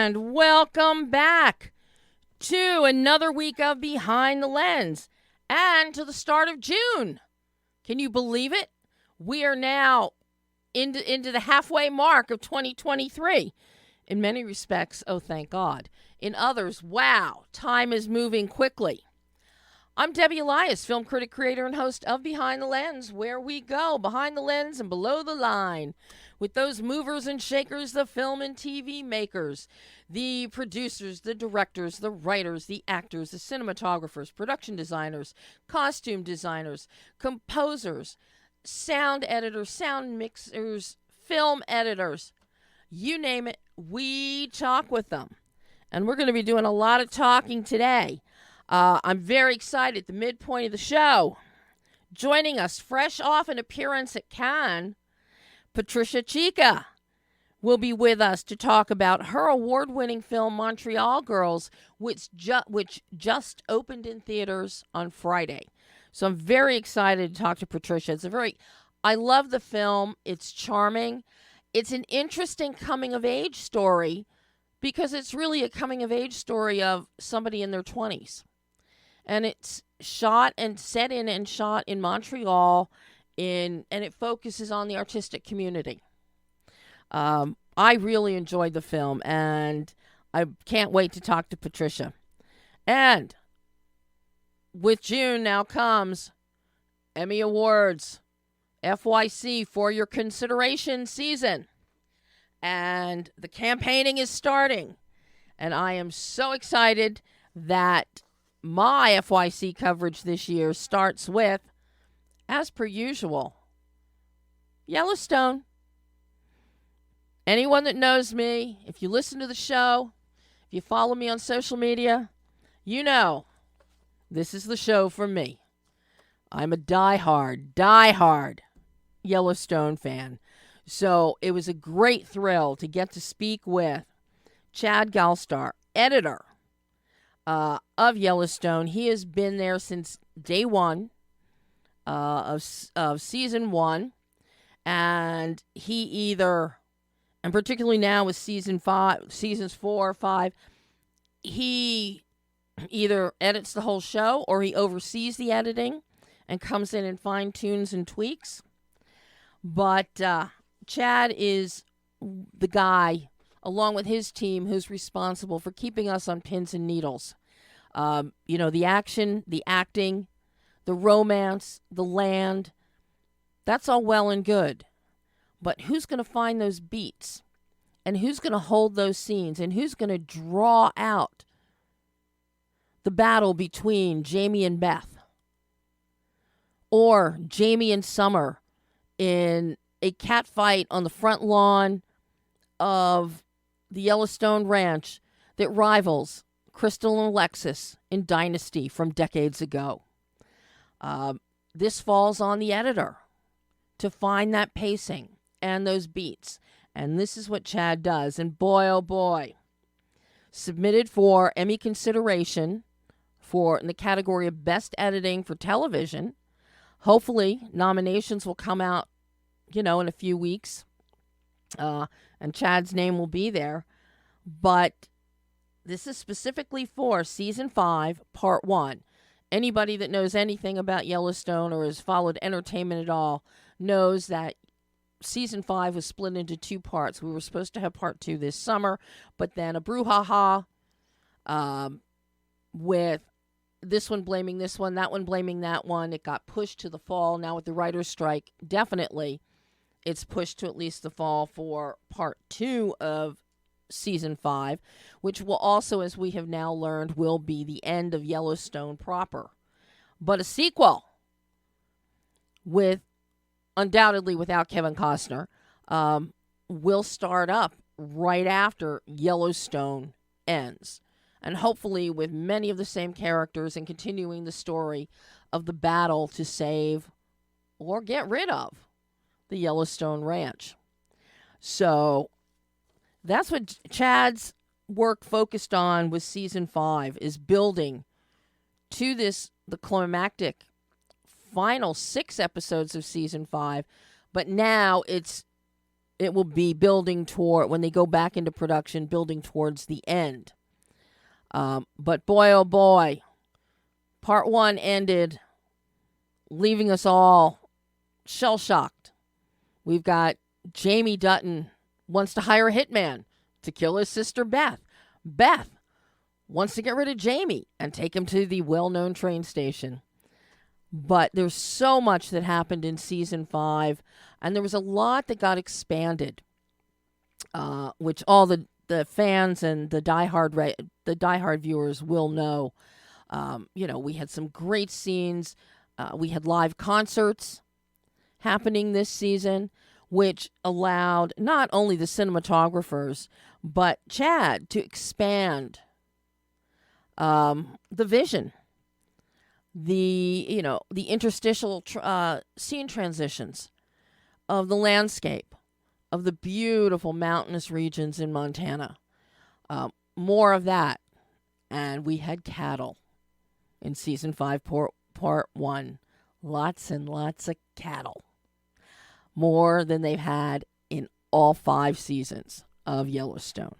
And welcome back to another week of Behind the Lens and to the start of June. Can you believe it? We are now into the halfway mark of 2023. In many respects, oh, thank God. In others, wow, time is moving quickly. I'm Debbie Elias, film critic, creator, and host of Behind the Lens, where we go behind the lens and below the line with those movers and shakers, the film and TV makers, the producers, the directors, the writers, the actors, the cinematographers, production designers, costume designers, composers, sound editors, sound mixers, film editors, you name it, we talk with them. And we're going to be doing a lot of talking today. I'm very excited. The midpoint of the show, joining us fresh off an appearance at Cannes, PATRICIA CHICA will be with us to talk about her award-winning film Montreal Girls, which just opened in theaters on Friday. So I'm very excited to talk to PATRICIA. I love the film. It's charming. It's an interesting coming-of-age story because it's really a coming-of-age story of somebody in their 20s. And it's shot in Montreal, and it focuses on the artistic community. I really enjoyed the film, and I can't wait to talk to PATRICIA. And with June now comes Emmy Awards, FYC, for your consideration season. And the campaigning is starting. And I am so excited that my FYC coverage this year starts with, as per usual, Yellowstone. Anyone that knows me, if you listen to the show, if you follow me on social media, you know this is the show for me. I'm a diehard Yellowstone fan. So it was a great thrill to get to speak with CHAD GALSTER, editor of Yellowstone. He has been there since day one of season one, and and particularly now with seasons 4 or 5, he either edits the whole show or he oversees the editing and comes in and fine tunes and tweaks. But Chad is the guy, along with his team, who's responsible for keeping us on pins and needles. The action, the acting, the romance, the land, that's all well and good. But who's going to find those beats? And who's going to hold those scenes? And who's going to draw out the battle between Jamie and Beth? Or Jamie and Summer in a catfight on the front lawn of the Yellowstone Ranch that rivals Crystal and Alexis in Dynasty from decades ago. This falls on the editor to find that pacing and those beats. And this is what Chad does. And boy, oh boy, submitted for Emmy consideration in the category of Best Editing for Television. Hopefully, nominations will come out, in a few weeks. And Chad's name will be there. But this is specifically for Season 5, Part 1. Anybody that knows anything about Yellowstone or has followed entertainment at all knows that Season 5 was split into 2 parts. We were supposed to have Part 2 this summer, but then a brouhaha with this one blaming this one, that one blaming that one. It got pushed to the fall. Now with the writer's strike, definitely it's pushed to at least the fall for Part 2 of Season 5, which will also, as we have now learned, will be the end of Yellowstone proper. But a sequel undoubtedly without Kevin Costner, will start up right after Yellowstone ends. And hopefully with many of the same characters and continuing the story of the battle to save or get rid of the Yellowstone Ranch. So that's what Chad's work focused on with Season 5, is building to the climactic final 6 episodes of Season 5. But now it's it will be building toward, when they go back into production, building towards the end. But boy, oh boy, part 1 ended leaving us all shell-shocked. We've got Jamie Dutton wants to hire a hitman to kill his sister Beth. Beth wants to get rid of Jamie and take him to the well-known train station. But there's so much that happened in season 5, and there was a lot that got expanded, which all the fans and the diehard viewers will know. We had some great scenes. We had live concerts happening this season, which allowed not only the cinematographers but CHAD to expand the vision, the interstitial scene transitions of the landscape of the beautiful mountainous regions in Montana. More of that, and we had cattle in season 5, part 1. Lots and lots of cattle. More than they've had in all 5 seasons of Yellowstone.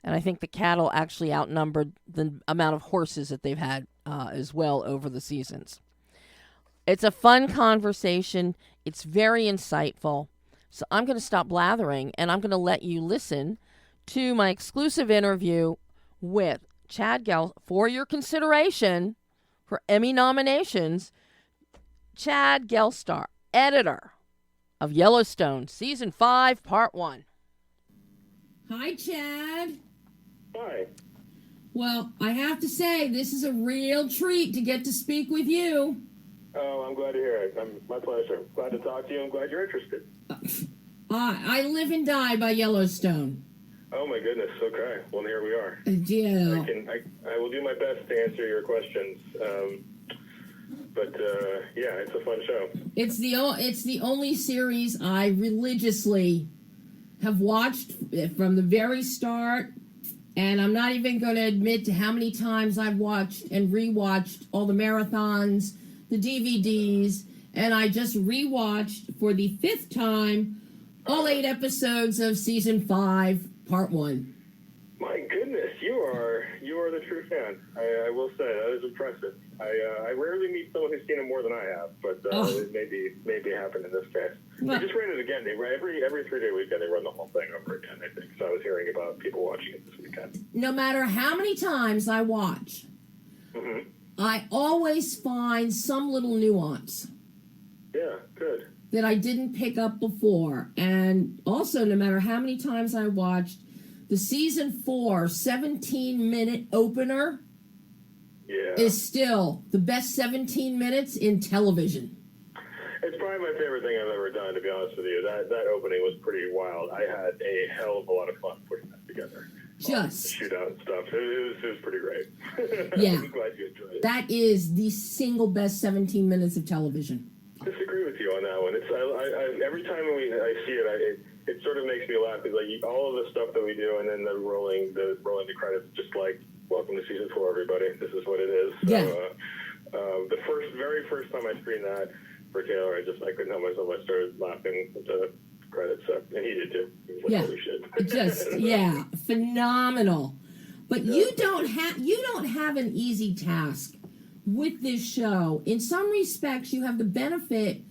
And I think the cattle actually outnumbered the amount of horses that they've had as well over the seasons. It's a fun conversation. It's very insightful. So I'm going to stop blathering, and I'm going to let you listen to my exclusive interview with CHAD Galster for your consideration for Emmy nominations. CHAD Galster, editor of Yellowstone, Season 5, Part 1. Hi, Chad. Hi. Well, I have to say, this is a real treat to get to speak with you. Oh, I'm glad to hear it. My pleasure. Glad to talk to you. I'm glad you're interested. I live and die by Yellowstone. Oh, my goodness. Okay. Well, here we are. Yeah. I will do my best to answer your questions. But it's a fun show. It's the only series I religiously have watched from the very start, and I'm not even going to admit to how many times I've watched and rewatched all the marathons, the DVDs, and I just rewatched for the 5th time all 8 episodes of season 5, part 1. My goodness, you are the true fan. I will say that is impressive. I rarely meet someone who's seen it more than I have, but it maybe happened in this case. Well, they just ran it again. Every 3-day weekend they run the whole thing over again, I think. So I was hearing about people watching it this weekend. No matter how many times I watch, I always find some little nuance. Yeah, good. That I didn't pick up before. And also, no matter how many times I watched, the season 4 17-minute opener is still the best 17 minutes in television. It's probably my favorite thing I've ever done, to be honest with you. That opening was pretty wild. I had a hell of a lot of fun putting that together. Just shootout and stuff. It was pretty great. Yeah. I'm glad you enjoyed it. That is the single best 17 minutes of television. I disagree with you on that one. Every time I see it, it sort of makes me laugh. It's like all of the stuff that we do, and then the rolling the credits, just like, welcome to season 4, everybody. This is what it is. So, yeah. The very first time I screened that for Taylor, I couldn't help myself. I started laughing at the credits, and he did too. He was like, holy shit. Just phenomenal. But yeah. you don't have an easy task with this show. In some respects, you have the benefit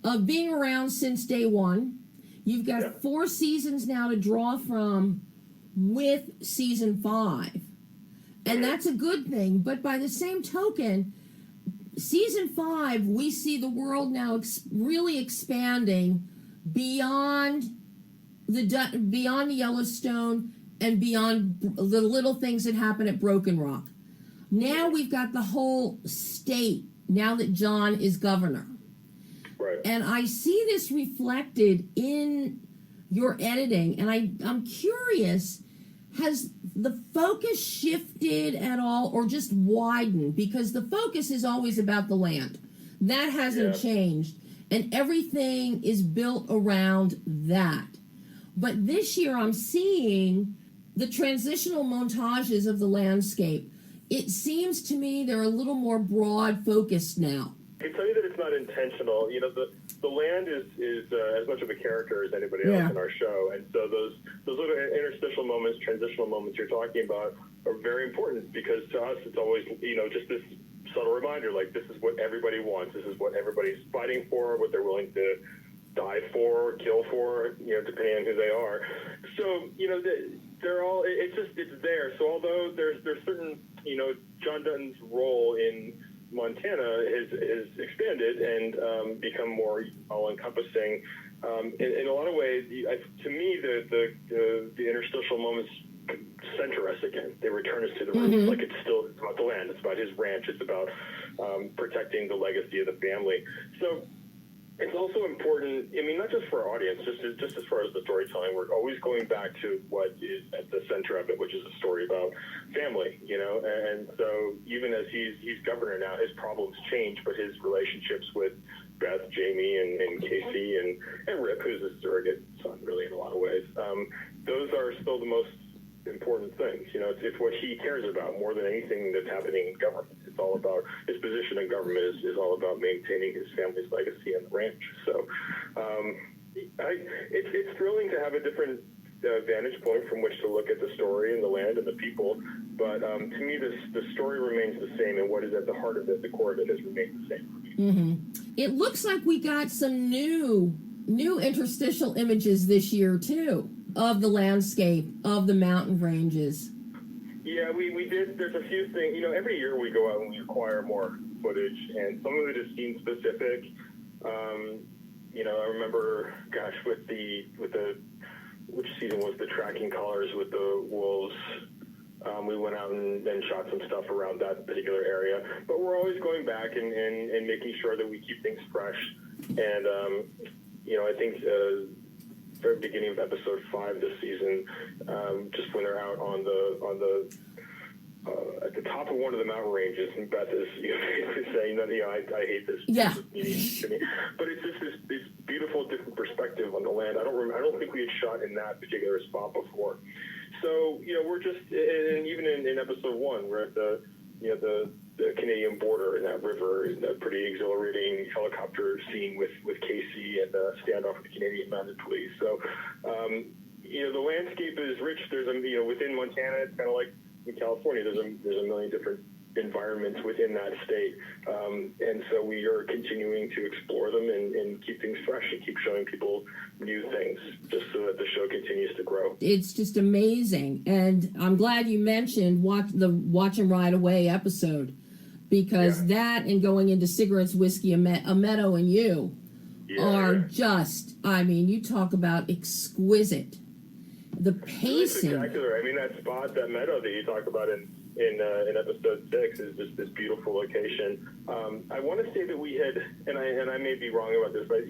of being around since day one. You've got 4 seasons now to draw from with season 5. And that's a good thing. But by the same token, season 5, we see the world now really expanding beyond the Yellowstone and beyond the little things that happen at Broken Rock. Now we've got the whole state, now that John is governor. Right. And I see this reflected in your editing, and I'm curious, has the focus shifted at all or just widened? Because the focus is always about the land. That hasn't changed, and everything is built around that. But this year I'm seeing the transitional montages of the landscape. It seems to me they're a little more broad focused now. I can tell you that it's not intentional. You know, the land is as much of a character as anybody else in our show, and so those little interstitial moments, transitional moments you're talking about are very important, because to us it's always, you know, just this subtle reminder, like, this is what everybody wants, this is what everybody's fighting for, what they're willing to die for, kill for, you know, depending on who they are. So, you know, they're all, it's there. So although there's certain, you know, John Dutton's role in Montana has expanded and become more all-encompassing. In a lot of ways, to me, the interstitial moments center us again. They return us to the roots. Like, it's about the land. It's about his ranch. It's about protecting the legacy of the family. So it's also important, I mean, not just for our audience, just as far as the storytelling, we're always going back to what is at the center of it, which is a story about family, you know. And so even as he's governor now, his problems change, but his relationships with Beth, Jamie, and Casey, and Rip, who's a surrogate son, really, in a lot of ways, those are still the most important things. You know, it's what he cares about more than anything that's happening in government. It's all about his position in government is all about maintaining his family's legacy on the ranch. So it's thrilling to have a different vantage point from which to look at the story and the land and the people. But to me, the story remains the same, and what is at the heart of it, the core of it, has remained the same. It looks like we got some new interstitial images this year too, of the landscape, of the mountain ranges. Yeah, we did. There's a few things. You know, every year we go out and we acquire more footage, and some of it is scene specific. You know, I remember, gosh, with the which season was the tracking collars with the wolves? We went out and shot some stuff around that particular area. But we're always going back and making sure that we keep things fresh. And you know, I think very beginning of episode 5 this season, just when they're out on the at the top of one of the mountain ranges, and Beth is, you know, saying that, you know, I hate this. Yeah. But it's just this beautiful different perspective on the land. I don't think we had shot in that particular spot before. So, you know, we're just, and even in episode 1, we're at the Canadian border in that river, in a pretty exhilarating helicopter scene with Casey and a standoff with the Canadian Mounted Police. So, you know, the landscape is rich. There's within Montana, it's kind of like in California, there's a million different environments within that state. And so we are continuing to explore them and keep things fresh and keep showing people new things, just so that the show continues to grow. It's just amazing. And I'm glad you mentioned the Watch 'Em Ride Away episode, because that and going into Cigarettes, Whiskey, a Meadow, and You are just, I mean, you talk about exquisite. The pacing. It's spectacular. I mean, that spot, that meadow that you talk about in episode 6 is just this beautiful location. I want to say that we had, and I may be wrong about this, but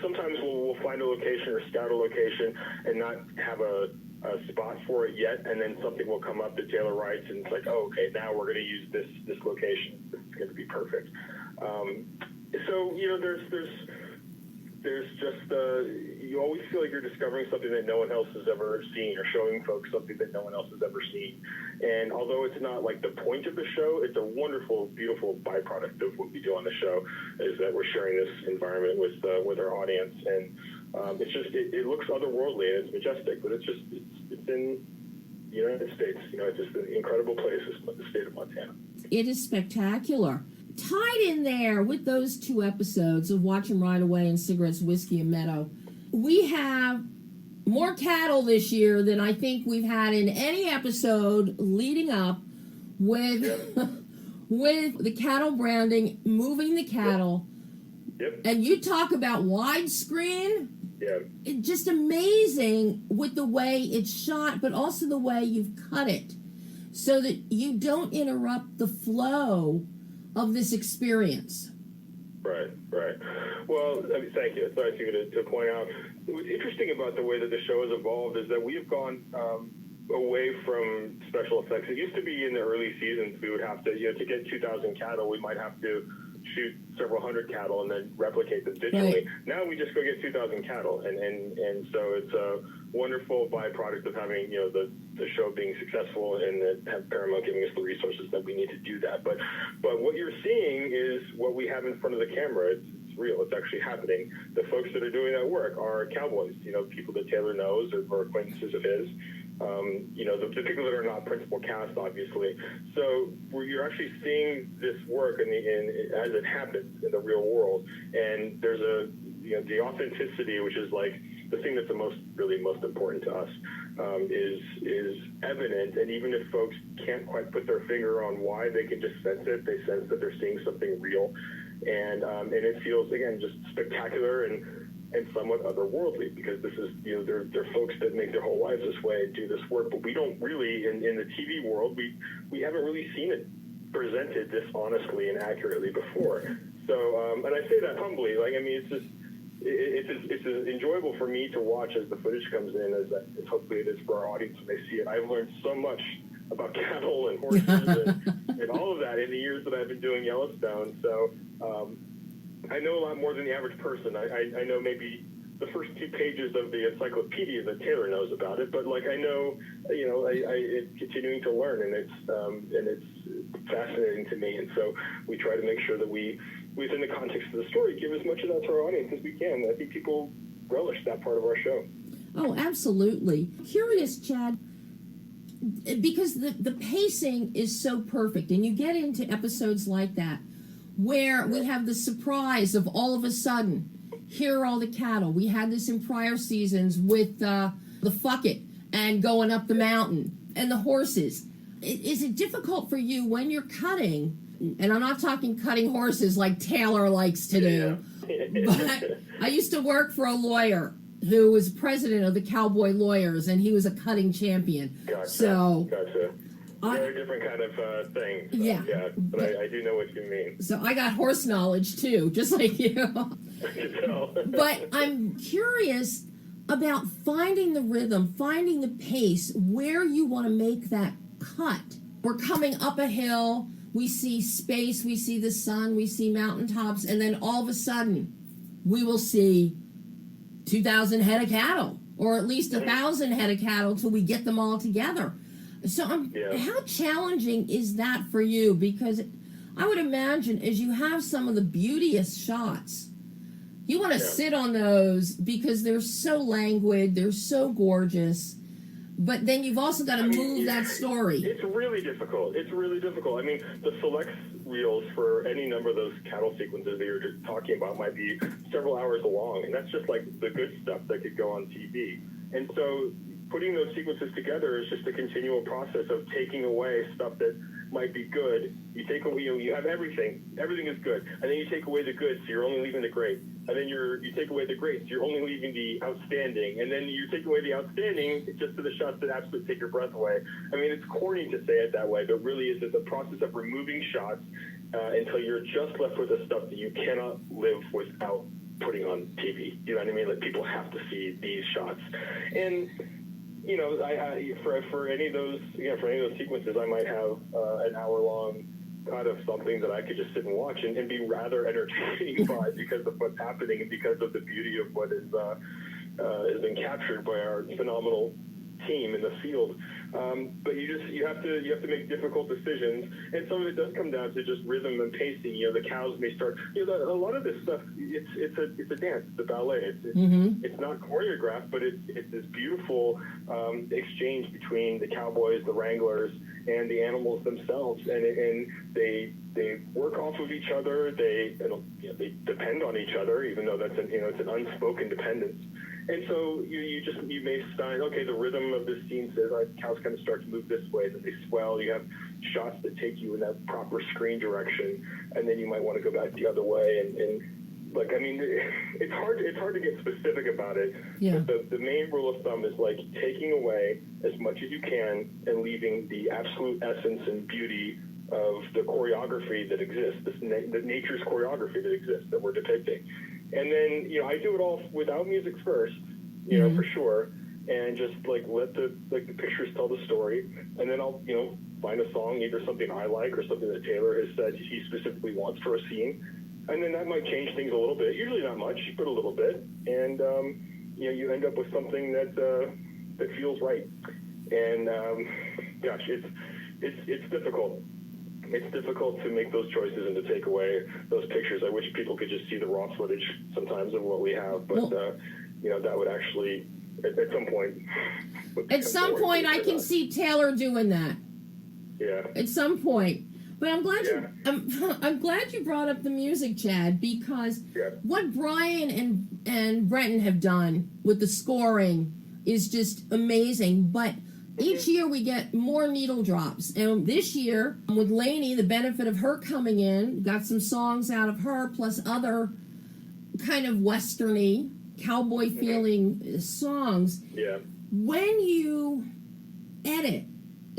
sometimes we'll find a location or scout a location and not have a spot for it yet, and then something will come up that Taylor writes, and it's like, oh, okay, now we're going to use this location. It's going to be perfect. So, you know, there's just you always feel like you're discovering something that no one else has ever seen, or showing folks something that no one else has ever seen. And although it's not like the point of the show, it's a wonderful, beautiful byproduct of what we do on the show, is that we're sharing this environment with our audience. And it's just, it looks otherworldly and it's majestic, but it's in the United States. You know, it's just an incredible place. It's the state of Montana. It is spectacular. Tied in there with those 2 episodes of Watch 'Em Ride Away and Cigarettes, Whiskey, and Meadow, we have more cattle this year than I think we've had in any episode leading up, with with the cattle branding, moving the cattle. Yep. And you talk about widescreen. Yeah. It's just amazing with the way it's shot, but also the way you've cut it, so that you don't interrupt the flow of this experience. Right. Well, I mean, thank you. It's nice of you to point out. What's interesting about the way that the show has evolved is that we have gone away from special effects. It used to be in the early seasons we would have to, you know, to get 2,000 cattle, we might have to shoot several hundred cattle and then replicate them digitally. Right. Now we just go get 2,000 cattle, and so it's wonderful byproduct of having, the show being successful and that have Paramount giving us the resources that we need to do that. But what you're seeing is what we have in front of the camera. It's real. It's actually happening. The folks that are doing that work are cowboys, people that Taylor knows or acquaintances of his. The people that are not principal cast, obviously. So you're actually seeing this work as it happens in the real world. And there's the authenticity, which is like the thing that's really most important to us, is evident. And even if folks can't quite put their finger on why, they can just sense it. They sense that they're seeing something real. And it feels, again, just spectacular and somewhat otherworldly, because this is, they're folks that make their whole lives this way and do this work. But we don't really, in the TV world, we haven't really seen it presented this honestly and accurately before. So, and I say that humbly, it's as enjoyable for me to watch as the footage comes in as hopefully it is for our audience when they see it. I've learned so much about cattle and horses and all of that in the years that I've been doing Yellowstone. So I know a lot more than the average person. I know maybe the first 2 pages of the encyclopedia that Taylor knows about it, but I know, it's continuing to learn, and it's fascinating to me. And so we try to make sure that we, within the context of the story, give as much of that to our audience as we can. I think people relish that part of our show. Oh, absolutely. Curious, Chad, because the pacing is so perfect, and you get into episodes like that where we have the surprise of all of a sudden, here are all the cattle. We had this in prior seasons with the fuck it and going up the mountain and the horses. Is it difficult for you when you're cutting, and I'm not talking cutting horses like Taylor likes to do, but I used to work for a lawyer who was president of the Cowboy Lawyers, and he was a cutting champion. Gotcha. So, gotcha. Very different kind of thing. So, yeah. But I do know what you mean. So I got horse knowledge too, just like you. I can tell. But I'm curious about finding the rhythm, finding the pace, where you want to make that cut. We're coming up a hill, we see space, we see the sun, we see mountaintops, and then all of a sudden we will see 2,000 head of cattle, or at least 1,000 head of cattle till we get them all together. So how challenging is that for you? Because I would imagine as you have some of the beauteous shots, you want to sit on those because they're so languid, they're so gorgeous, but then you've also got to move that story. It's really difficult. I mean, the select reels for any number of those cattle sequences that you're just talking about might be several hours long, and that's just like the good stuff that could go on TV. And so putting those sequences together is just a continual process of taking away stuff that might be good. You take away, you have everything is good, and then you take away the good, so you're only leaving the great, and then you take away the great, so you're only leaving the outstanding, and then you take away the outstanding just to the shots that absolutely take your breath away. I mean, it's corny to say it that way, but really it's the process of removing shots until you're just left with the stuff that you cannot live without putting on TV. You know what I mean? Like, people have to see these shots. And for any of those sequences, I might have an hour-long cut of something that I could just sit and watch and be rather entertained by, because of what's happening and because of the beauty of what has been captured by our phenomenal team in the field. But you have to make difficult decisions, and some of it does come down to just rhythm and pacing. The cows may start. A lot of this stuff, it's a dance, it's a ballet. It's not choreographed, but it's this beautiful exchange between the cowboys, the wranglers, and the animals themselves, and they work off of each other. They depend on each other, even though it's an unspoken dependence. And so you may find, okay, the rhythm of this scene says cows kind of start to move this way, then they swell. You have shots that take you in that proper screen direction, and then you might want to go back the other way. And it's hard to get specific about it. Yeah. But the main rule of thumb is like taking away as much as you can and leaving the absolute essence and beauty of the choreography that exists, the nature's choreography that exists that we're depicting. And then, I do it all without music first, for sure, and just let the pictures tell the story. And then I'll, find a song, either something I like or something that Taylor has said he specifically wants for a scene. And then that might change things a little bit, usually not much, but a little bit. And, you end up with something that that feels right. And gosh, it's difficult. It's difficult to make those choices and to take away those pictures. I wish people could just see the raw footage sometimes of what we have, but that would actually, at some point. At some point, I can see Taylor doing that. Yeah. At some point. But I'm glad I'm glad you brought up the music, Chad, because what Brian and Brenton have done with the scoring is just amazing. But each year we get more needle drops. And this year, with Lainey, the benefit of her coming in, got some songs out of her, plus other kind of westerny, cowboy-feeling songs. Yeah. When you edit,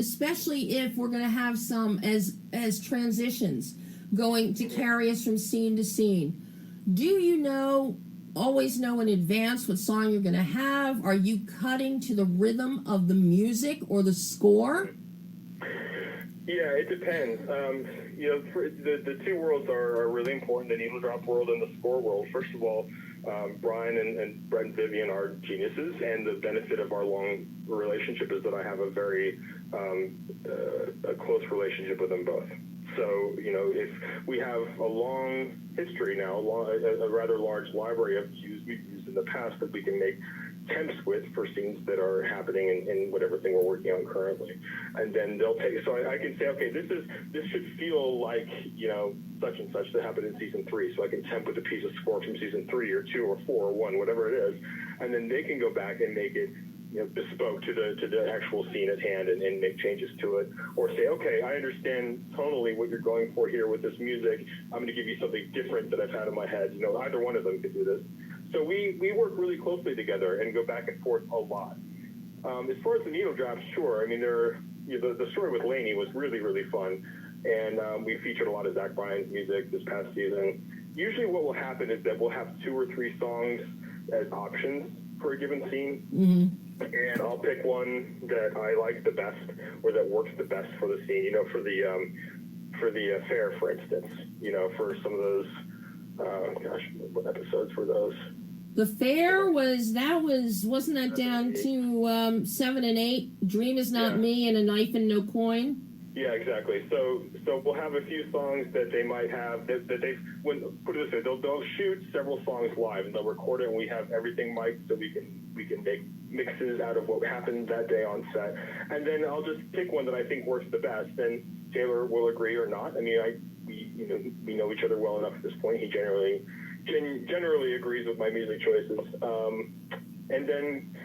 especially if we're going to have some as transitions going to carry us from scene to scene, do you always know in advance what song you're going to have? Are you cutting to the rhythm of the music or the score? Yeah, it depends. The two worlds are really important, the needle drop world and the score world. First of all, Brian and Brett and Vivian are geniuses, and the benefit of our long relationship is that I have a very a close relationship with them both. So, if we have a long history now, a rather large library of cues we've used in the past that we can make temps with for scenes that are happening in whatever thing we're working on currently. And then they'll take, so I can say, okay, this should feel like, such and such that happened in season 3. So I can temp with a piece of score from season 3 or 2 or 4 or 1, whatever it is. And then they can go back and make it, bespoke to the actual scene at hand and make changes to it, or say, okay, I understand tonally what you're going for here with this music. I'm going to give you something different that I've had in my head. Either one of them could do this. So we work really closely together and go back and forth a lot. As far as the needle drops, sure. I mean, the story with Lainey was really, really fun, and we featured a lot of Zach Bryan's music this past season. Usually what will happen is that we'll have 2 or 3 songs as options for a given scene. Mm-hmm. And I'll pick one that I like the best or that works the best for the scene. For the fair, for instance. For some of those. What episodes were those? The fair wasn't that down to 7 and 8? Dream is not me and a knife and no coin. Yeah, exactly. So we'll have a few songs that they might have that they put it this way, they'll shoot several songs live and they'll record it, and we have everything mic'd so we can make mixes out of what happened that day on set. And then I'll just pick one that I think works the best, and Taylor will agree or not. I mean, we know each other well enough at this point. He generally agrees with my music choices. And then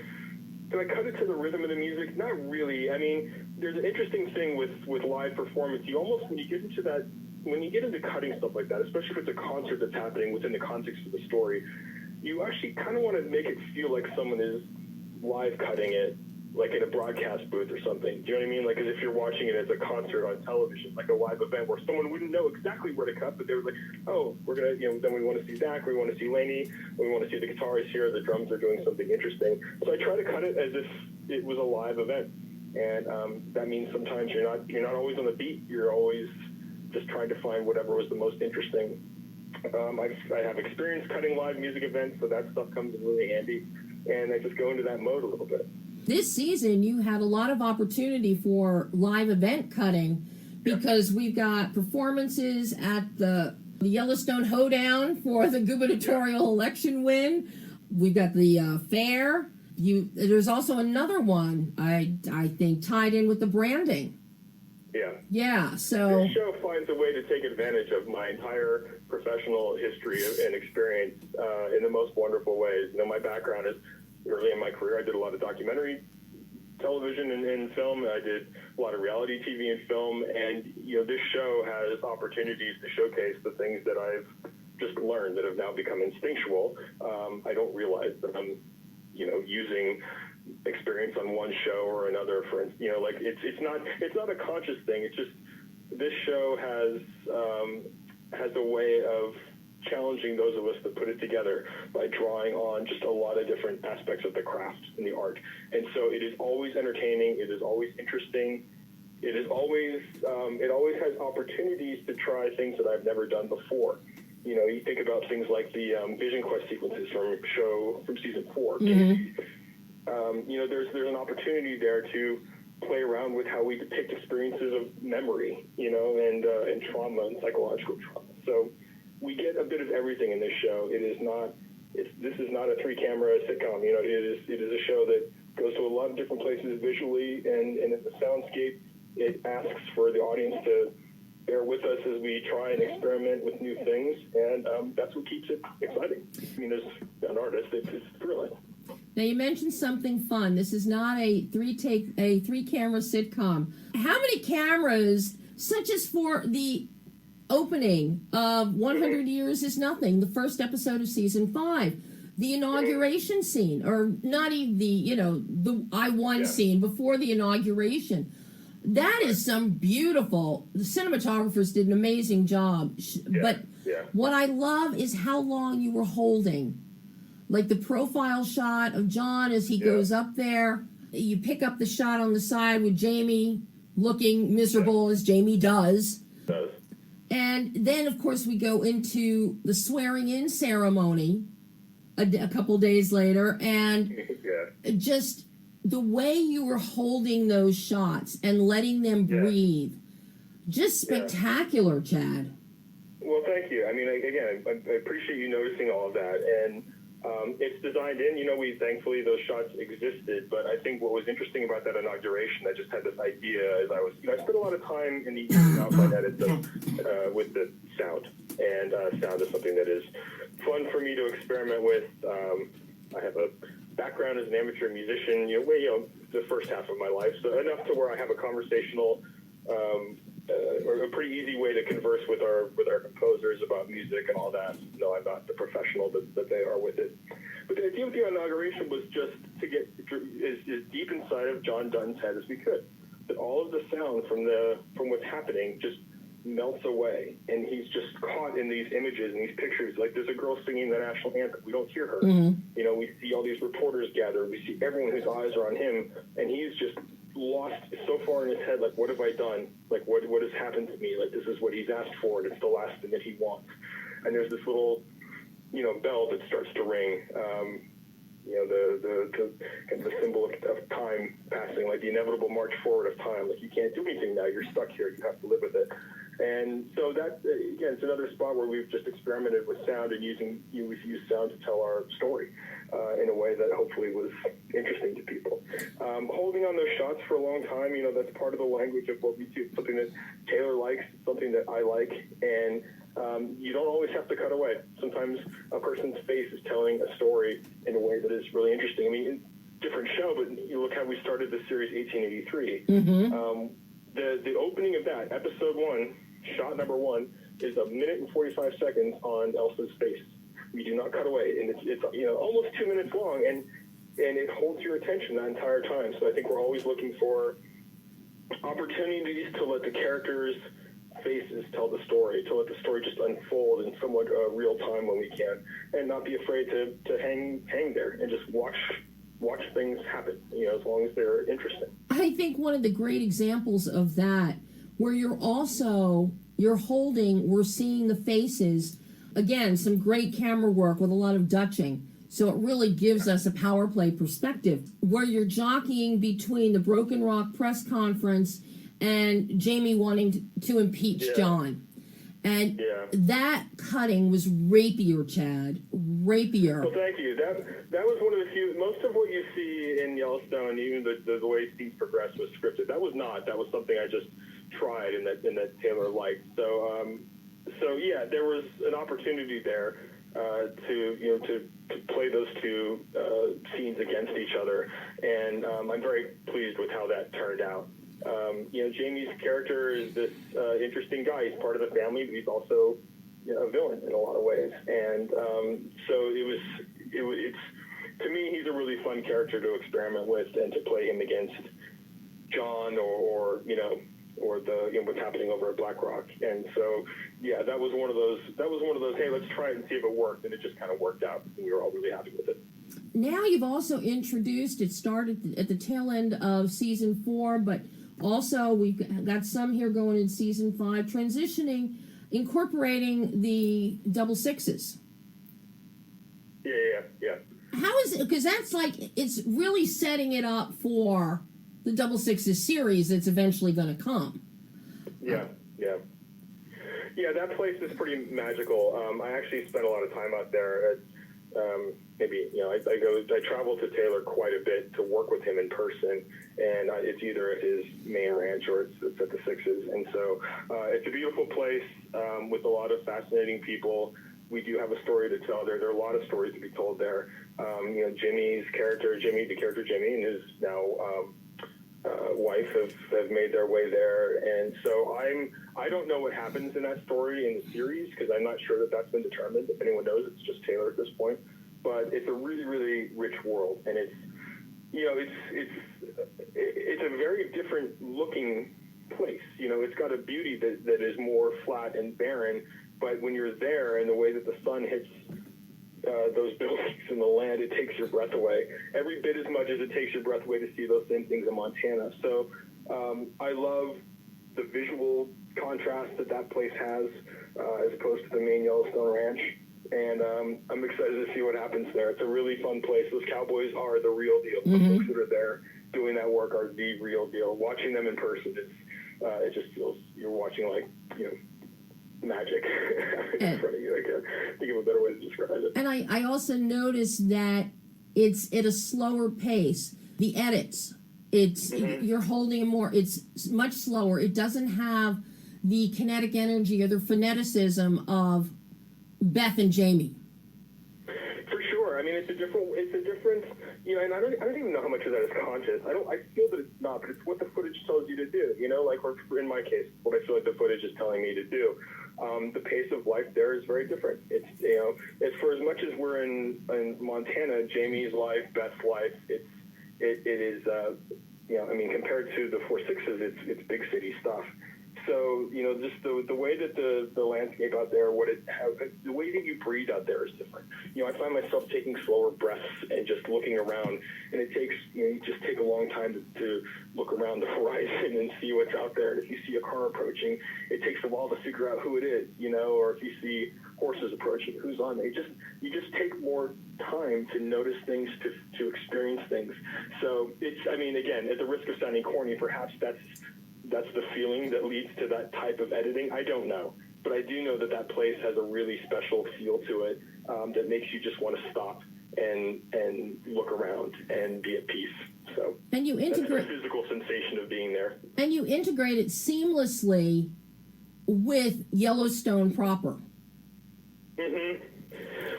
do I cut it to the rhythm of the music? Not really. I mean, there's an interesting thing with live performance. You almost, when you get into cutting stuff like that, especially if it's a concert that's happening within the context of the story, you actually kind of want to make it feel like someone is live cutting it, like in a broadcast booth or something. Do you know what I mean? Like as if you're watching it as a concert on television, like a live event where someone wouldn't know exactly where to cut, but they were like, oh, we're going to, then we want to see Zach, we want to see Lainey, we want to see the guitarist here, the drums are doing something interesting. So I try to cut it as if it was a live event. And that means sometimes you're not always on the beat. You're always just trying to find whatever was the most interesting. I have experience cutting live music events, so that stuff comes in really handy. And I just go into that mode a little bit. This season, you had a lot of opportunity for live event cutting because we've got performances at the Yellowstone Hoedown for the gubernatorial election win. We've got the fair. There's also another one, I think, tied in with the branding. Yeah. Yeah, so... This show finds a way to take advantage of my entire professional history and experience in the most wonderful ways. My background is early in my career. I did a lot of documentary television and film. I did a lot of reality TV and film. And, this show has opportunities to showcase the things that I've just learned that have now become instinctual. I don't realize that I'm, using experience on one show or another, for instance, like it's not a conscious thing. It's just this show has a way of challenging those of us that put it together by drawing on just a lot of different aspects of the craft and the art. And so it is always entertaining. It is always interesting. It is always it always has opportunities to try things that I've never done before. You think about things like the Vision Quest sequences from season 4. Mm-hmm. there's an opportunity there to play around with how we depict experiences of memory, and trauma and psychological trauma. So we get a bit of everything in this show. This is not a 3-camera sitcom. It is a show that goes to a lot of different places visually, and in the soundscape, it asks for the audience to bear with us as we try and experiment with new things, and that's what keeps it exciting. As an artist, it's thrilling. Now, you mentioned something fun. This is not a 3-camera sitcom. How many cameras, such as for the opening of 100 Years is Nothing, the first episode of season 5, the inauguration scene, or not even the I won scene before the inauguration? That is some beautiful. The cinematographers did an amazing job. But what I love is how long you were holding. Like the profile shot of John as he goes up there. You pick up the shot on the side with Jamie looking miserable as Jamie does. And then, of course, we go into the swearing-in ceremony a couple days later. And just the way you were holding those shots and letting them breathe, just spectacular, Chad. Well, thank you. Again, I appreciate you noticing all of that. And it's designed in, thankfully those shots existed, but I think what was interesting about that inauguration, I just had this idea as I was, I spent a lot of time in the outside edits with the sound, and sound is something that is fun for me to experiment with. I have a background as an amateur musician, the first half of my life, so enough to where I have a conversational, or a pretty easy way to converse with our composers about music and all that. No, I'm not the professional that they are with it. But the idea with the inauguration was just to get as deep inside of John Dunn's head as we could. That all of the sound from what's happening just melts away, and he's just caught in these images and these pictures. Like there's a girl singing the national anthem. We don't hear her. We see all these reporters gather. We see everyone whose eyes are on him, and he's just lost so far in his head, like, what have I done? Like, what has happened to me? Like, this is what he's asked for, and it's the last thing that he wants. And there's this little, bell that starts to ring, the symbol of time passing, like the inevitable march forward of time. Like, you can't do anything now. You're stuck here. You have to live with it. And so that, again, it's another spot where we've just experimented with sound and we've used sound to tell our story in a way that hopefully was interesting to people. Holding on those shots for a long time, that's part of the language of what we do. Something that Taylor likes, something that I like, and you don't always have to cut away. Sometimes a person's face is telling a story in a way that is really interesting. Different show, but you look how we started the series 1883. The opening of that, episode 1, shot number 1, is 1 minute and 45 seconds on Elsa's face. We do not cut away, and it's almost 2 minutes long, and it holds your attention that entire time. So I think we're always looking for opportunities to let the characters' faces tell the story, to let the story just unfold in somewhat real time when we can, and not be afraid to hang there and just watch things happen, as long as they're interesting. I think one of the great examples of that, where we're seeing the faces, again, some great camera work with a lot of Dutching. So it really gives us a power play perspective, where you're jockeying between the Broken Rock press conference and Jamie wanting to impeach John. And that cutting was rapier, Chad. Rapier. Well, thank you. That was one of the few. Most of what you see in Yellowstone, even the way scenes progress, was scripted. That was not. That was something I just tried and that Taylor liked. So yeah, there was an opportunity there to play those two scenes against each other, and I'm very pleased with how that turned out. Jamie's character is this interesting guy. He's part of the family, but he's also a villain in a lot of ways. And so it's to me, he's a really fun character to experiment with and to play him against John or the what's happening over at Black Rock. And so that was one of those. Hey, let's try it and see if it worked, and it just kind of worked out. And we were all really happy with it. Now you've also introduced. It started at the tail end of season 4, but also we've got some here going in season 5, transitioning, incorporating the double sixes. Yeah. How is it? Because that's like, it's really setting it up for the Double Sixes series that's eventually going to come. Yeah. Yeah, that place is pretty magical. I actually spent a lot of time out there. I travel to Taylor quite a bit to work with him in person, and it's either at his main ranch or it's at the Sixes. And so it's a beautiful place with a lot of fascinating people. We do have a story to tell there. There are a lot of stories to be told there. Jimmy's character, Jimmy, and his now wife have made their way there, and so I don't know what happens in that story in the series because I'm not sure that that's been determined. If anyone knows, it's just Taylor at this point. But it's a really, really rich world, and it's a very different looking place. It's got a beauty that is more flat and barren, but when you're there and the way that the sun hits those buildings and the land, it takes your breath away. Every bit as much as it takes your breath away to see those same things in Montana. So I love the visual contrast that place has as opposed to the main Yellowstone ranch. And I'm excited to see what happens there. It's a really fun place. Those cowboys are the real deal. The folks that are there doing that work are the real deal. Watching them in person, it just feels you're watching magic in front of you. I can't think of a better way to describe it. And I also noticed that it's at a slower pace. The edits, you're holding more. It's much slower. It doesn't have the kinetic energy or the freneticism of Beth and Jamie. For sure. I mean, it's a different. And I don't even know how much of that is conscious. I feel that it's not, but it's what the footage tells you to do. Or in my case, what I feel like the footage is telling me to do. The pace of life there is very different. It's for as much as we're in Montana, Jamie's life, Beth's life, it is, compared to the Four Sixes, it's big city stuff. So, just the way that the landscape out there, the way that you breathe out there is different. I find myself taking slower breaths and just looking around, and it takes, you just take a long time to look around the horizon and see what's out there. And if you see a car approaching, it takes a while to figure out who it is, or if you see horses approaching, who's on there. You just take more time to notice things, to experience things. So again, at the risk of sounding corny, perhaps that's the feeling that leads to that type of editing. I don't know. But I do know that place has a really special feel to it that makes you just want to stop and look around and be at peace. So and you integrate the physical sensation of being there. And you integrate it seamlessly with Yellowstone proper.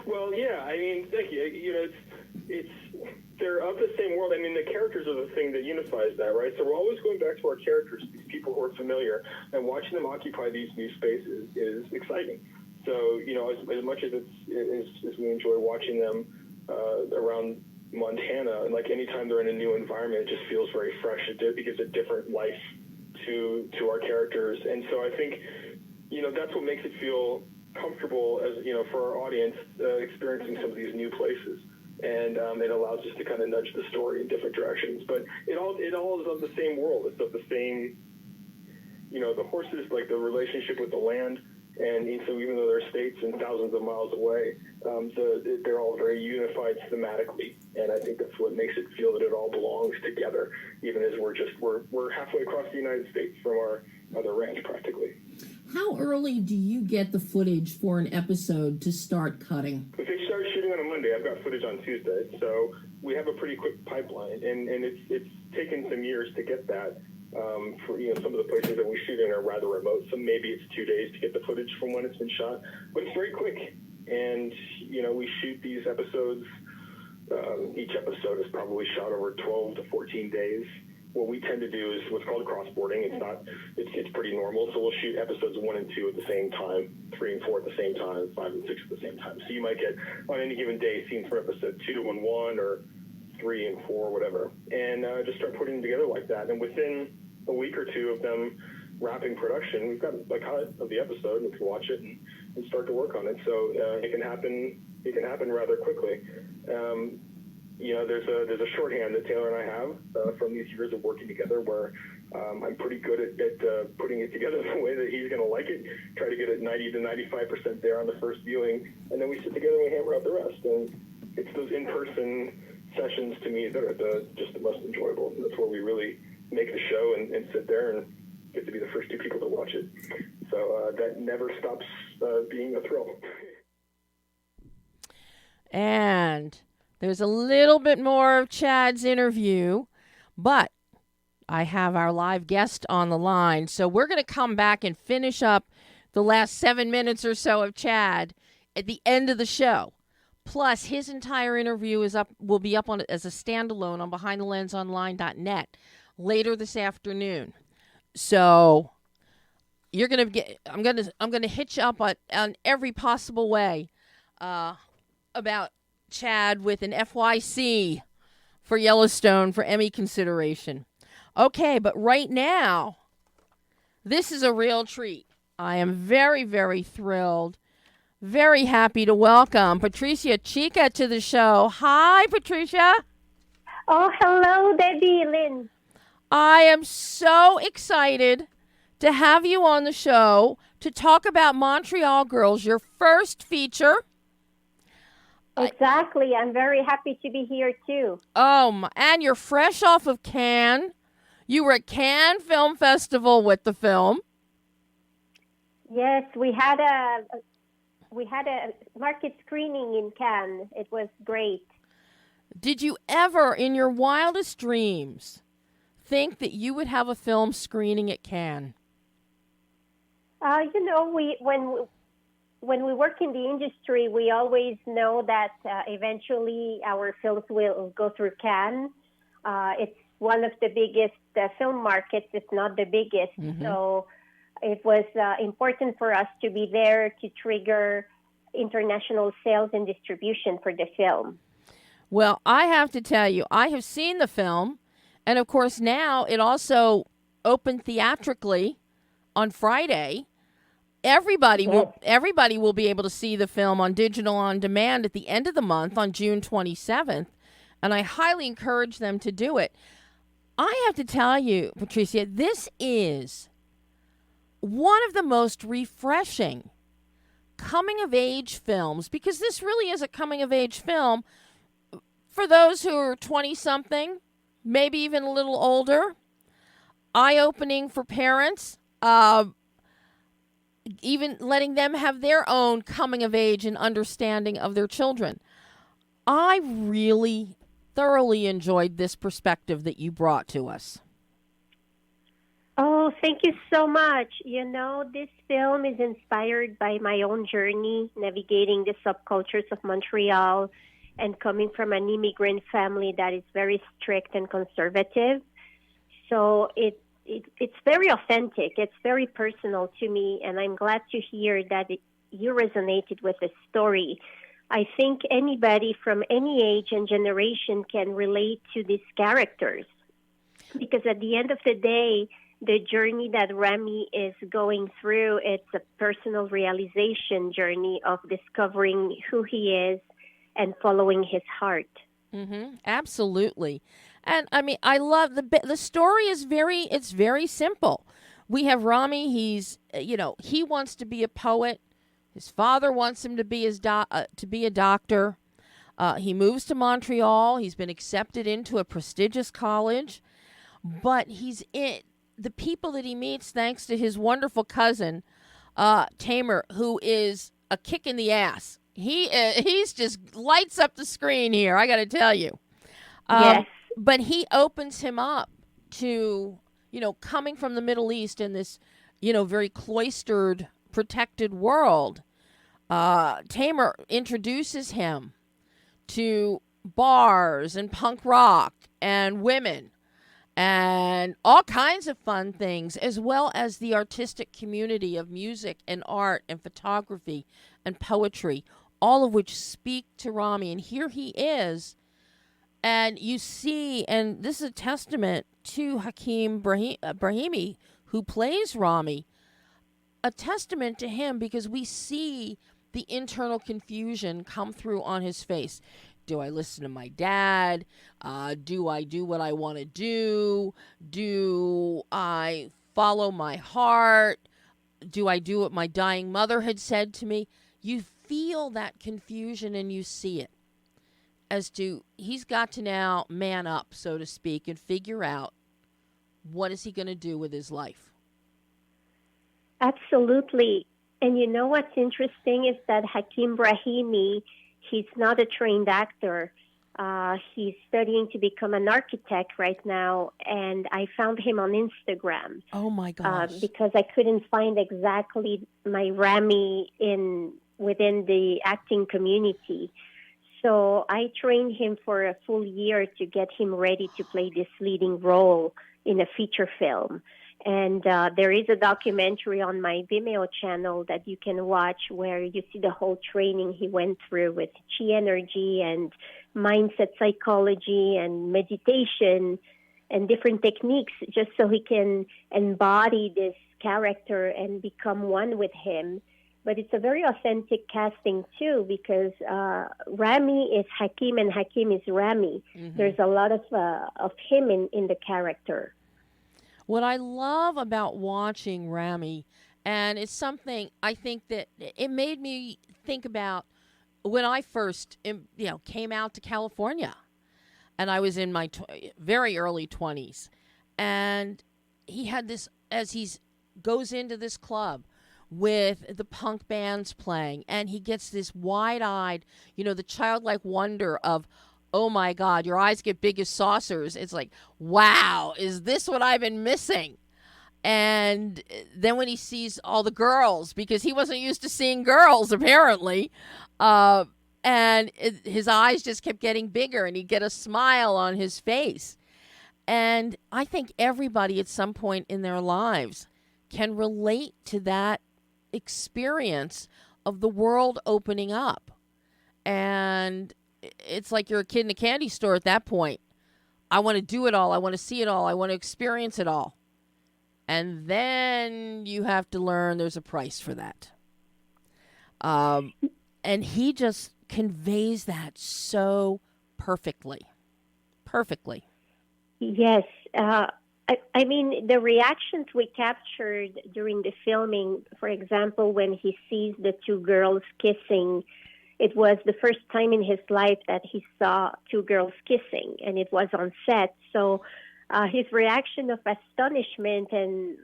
Well, yeah. Thank you. It's they're of the same world. The characters are the thing that unifies that, right? So we're always going back to our characters, these people who are familiar, and watching them occupy these new spaces is exciting. So, as much as we enjoy watching them around Montana, and like anytime they're in a new environment, it just feels very fresh. It gives a different life to our characters. And so I think, that's what makes it feel comfortable as, for our audience experiencing some of these new places. And it allows us to kind of nudge the story in different directions. But it all is of the same world. It's of the same, the horses, like the relationship with the land. And so even though they're states and thousands of miles away, they're all very unified thematically. And I think that's what makes it feel that it all belongs together, even as we're halfway across the United States from our other ranch practically. How early do you get the footage for an episode to start cutting? If they start shooting on a Monday, I've got footage on Tuesday, so we have a pretty quick pipeline, and it's taken some years to get that. For some of the places that we shoot in are rather remote, so maybe it's 2 days to get the footage from when it's been shot, but it's very quick. And we shoot these episodes. Each episode is probably shot over 12 to 14 days. What we tend to do is what's called crossboarding. It's pretty normal. So we'll shoot episodes 1 and 2 at the same time, 3 and 4 at the same time, 5 and 6 at the same time. So you might get on any given day scenes from episode 2 to 1 or 3 and 4, whatever, and just start putting them together like that. And within a week or two of them wrapping production, we've got a cut of the episode, and we can watch it and start to work on it. So it can happen rather quickly. There's a shorthand that Taylor and I have from these years of working together where I'm pretty good at putting it together the way that he's going to like it, try to get it 90 to 95% there on the first viewing, and then we sit together and we hammer out the rest. And it's those in-person sessions to me that are just the most enjoyable. That's where we really make the show and sit there and get to be the first two people to watch it. So that never stops being a thrill. And there's a little bit more of Chad's interview, but I have our live guest on the line. So we're going to come back and finish up the last 7 minutes or so of Chad at the end of the show. Plus, his entire interview will be up on as a standalone on BehindTheLensOnline.net later this afternoon. So you're gonna get. I'm gonna hit you up on every possible way about Chad with an FYC for Yellowstone for Emmy consideration. Okay, but right now, this is a real treat. I am very, very thrilled, very happy to welcome Patricia Chica to the show. Hi, Patricia. Oh, hello, Debbie Lynn. I am so excited to have you on the show to talk about Montreal Girls, your first feature. Exactly. I'm very happy to be here, too. And you're fresh off of Cannes. You were at Cannes Film Festival with the film. Yes, we had a market screening in Cannes. It was great. Did you ever, in your wildest dreams, think that you would have a film screening at Cannes? When we work in the industry, we always know that eventually our films will go through Cannes. It's one of the biggest film markets, if not the biggest. Mm-hmm. So it was important for us to be there to trigger international sales and distribution for the film. Well, I have to tell you, I have seen the film, and of course now it also opened theatrically on Friday. Everybody will be able to see the film on digital on demand at the end of the month on June 27th, and I highly encourage them to do it. I have to tell you, Patricia, this is one of the most refreshing coming-of-age films, because this really is a coming-of-age film for those who are 20-something, maybe even a little older, eye-opening for parents, even letting them have their own coming-of-age and understanding of their children. I really thoroughly enjoyed this perspective that you brought to us. Oh, thank you so much. You know, this film is inspired by my own journey navigating the subcultures of Montreal and coming from an immigrant family that is very strict and conservative. So it's very authentic. It's very personal to me, and I'm glad to hear that you resonated with the story. I think anybody from any age and generation can relate to these characters, because at the end of the day, the journey that Remy is going through, it's a personal realization journey of discovering who he is and following his heart. Mm-hmm. Absolutely. And I mean, I love the story is very simple. We have Rami. He's, he wants to be a poet. His father wants him to be a doctor. He moves to Montreal. He's been accepted into a prestigious college, but the people that he meets, thanks to his wonderful cousin, Tamer, who is a kick in the ass. He's just lights up the screen here, I got to tell you. Yes. But he opens him up to, coming from the Middle East in this, very cloistered, protected world. Tamer introduces him to bars and punk rock and women and all kinds of fun things, as well as the artistic community of music and art and photography and poetry, all of which speak to Rami. And here he is. And you see, and this is a testament to Hakeem Brahimi, who plays Rami, a testament to him, because we see the internal confusion come through on his face. Do I listen to my dad? Do I do what I want to do? Do I follow my heart? Do I do what my dying mother had said to me? You feel that confusion and you see it. as to he's got to now man up, so to speak, and figure out what is he going to do with his life. Absolutely. And you know what's interesting is that Hakeem Brahimi, he's not a trained actor. He's studying to become an architect right now, and I found him on Instagram. Oh my gosh! Because I couldn't find exactly my Rami within the acting community. So I trained him for a full year to get him ready to play this leading role in a feature film. And there is a documentary on my Vimeo channel that you can watch where you see the whole training he went through with chi energy and mindset psychology and meditation and different techniques just so he can embody this character and become one with him. But it's a very authentic casting, too, because Rami is Hakeem and Hakeem is Rami. Mm-hmm. There's a lot of him in the character. What I love about watching Rami, and it's something I think that it made me think about when I first, came out to California, and I was in my very early 20s, and he had this, as he goes into this club with the punk bands playing, and he gets this wide-eyed, the childlike wonder of, oh my God, your eyes get big as saucers. It's like, wow, is this what I've been missing? And then when he sees all the girls, because he wasn't used to seeing girls, apparently, and his eyes just kept getting bigger, and he'd get a smile on his face. And I think everybody at some point in their lives can relate to that experience of the world opening up. And it's like you're a kid in a candy store at that point. I want to do it all. I want to see it all. I want to experience it all. And then you have to learn there's a price for that. And he just conveys that so perfectly. Perfectly. Yes. I mean, the reactions we captured during the filming, for example, when he sees the two girls kissing, it was the first time in his life that he saw two girls kissing, and it was on set. So his reaction of astonishment and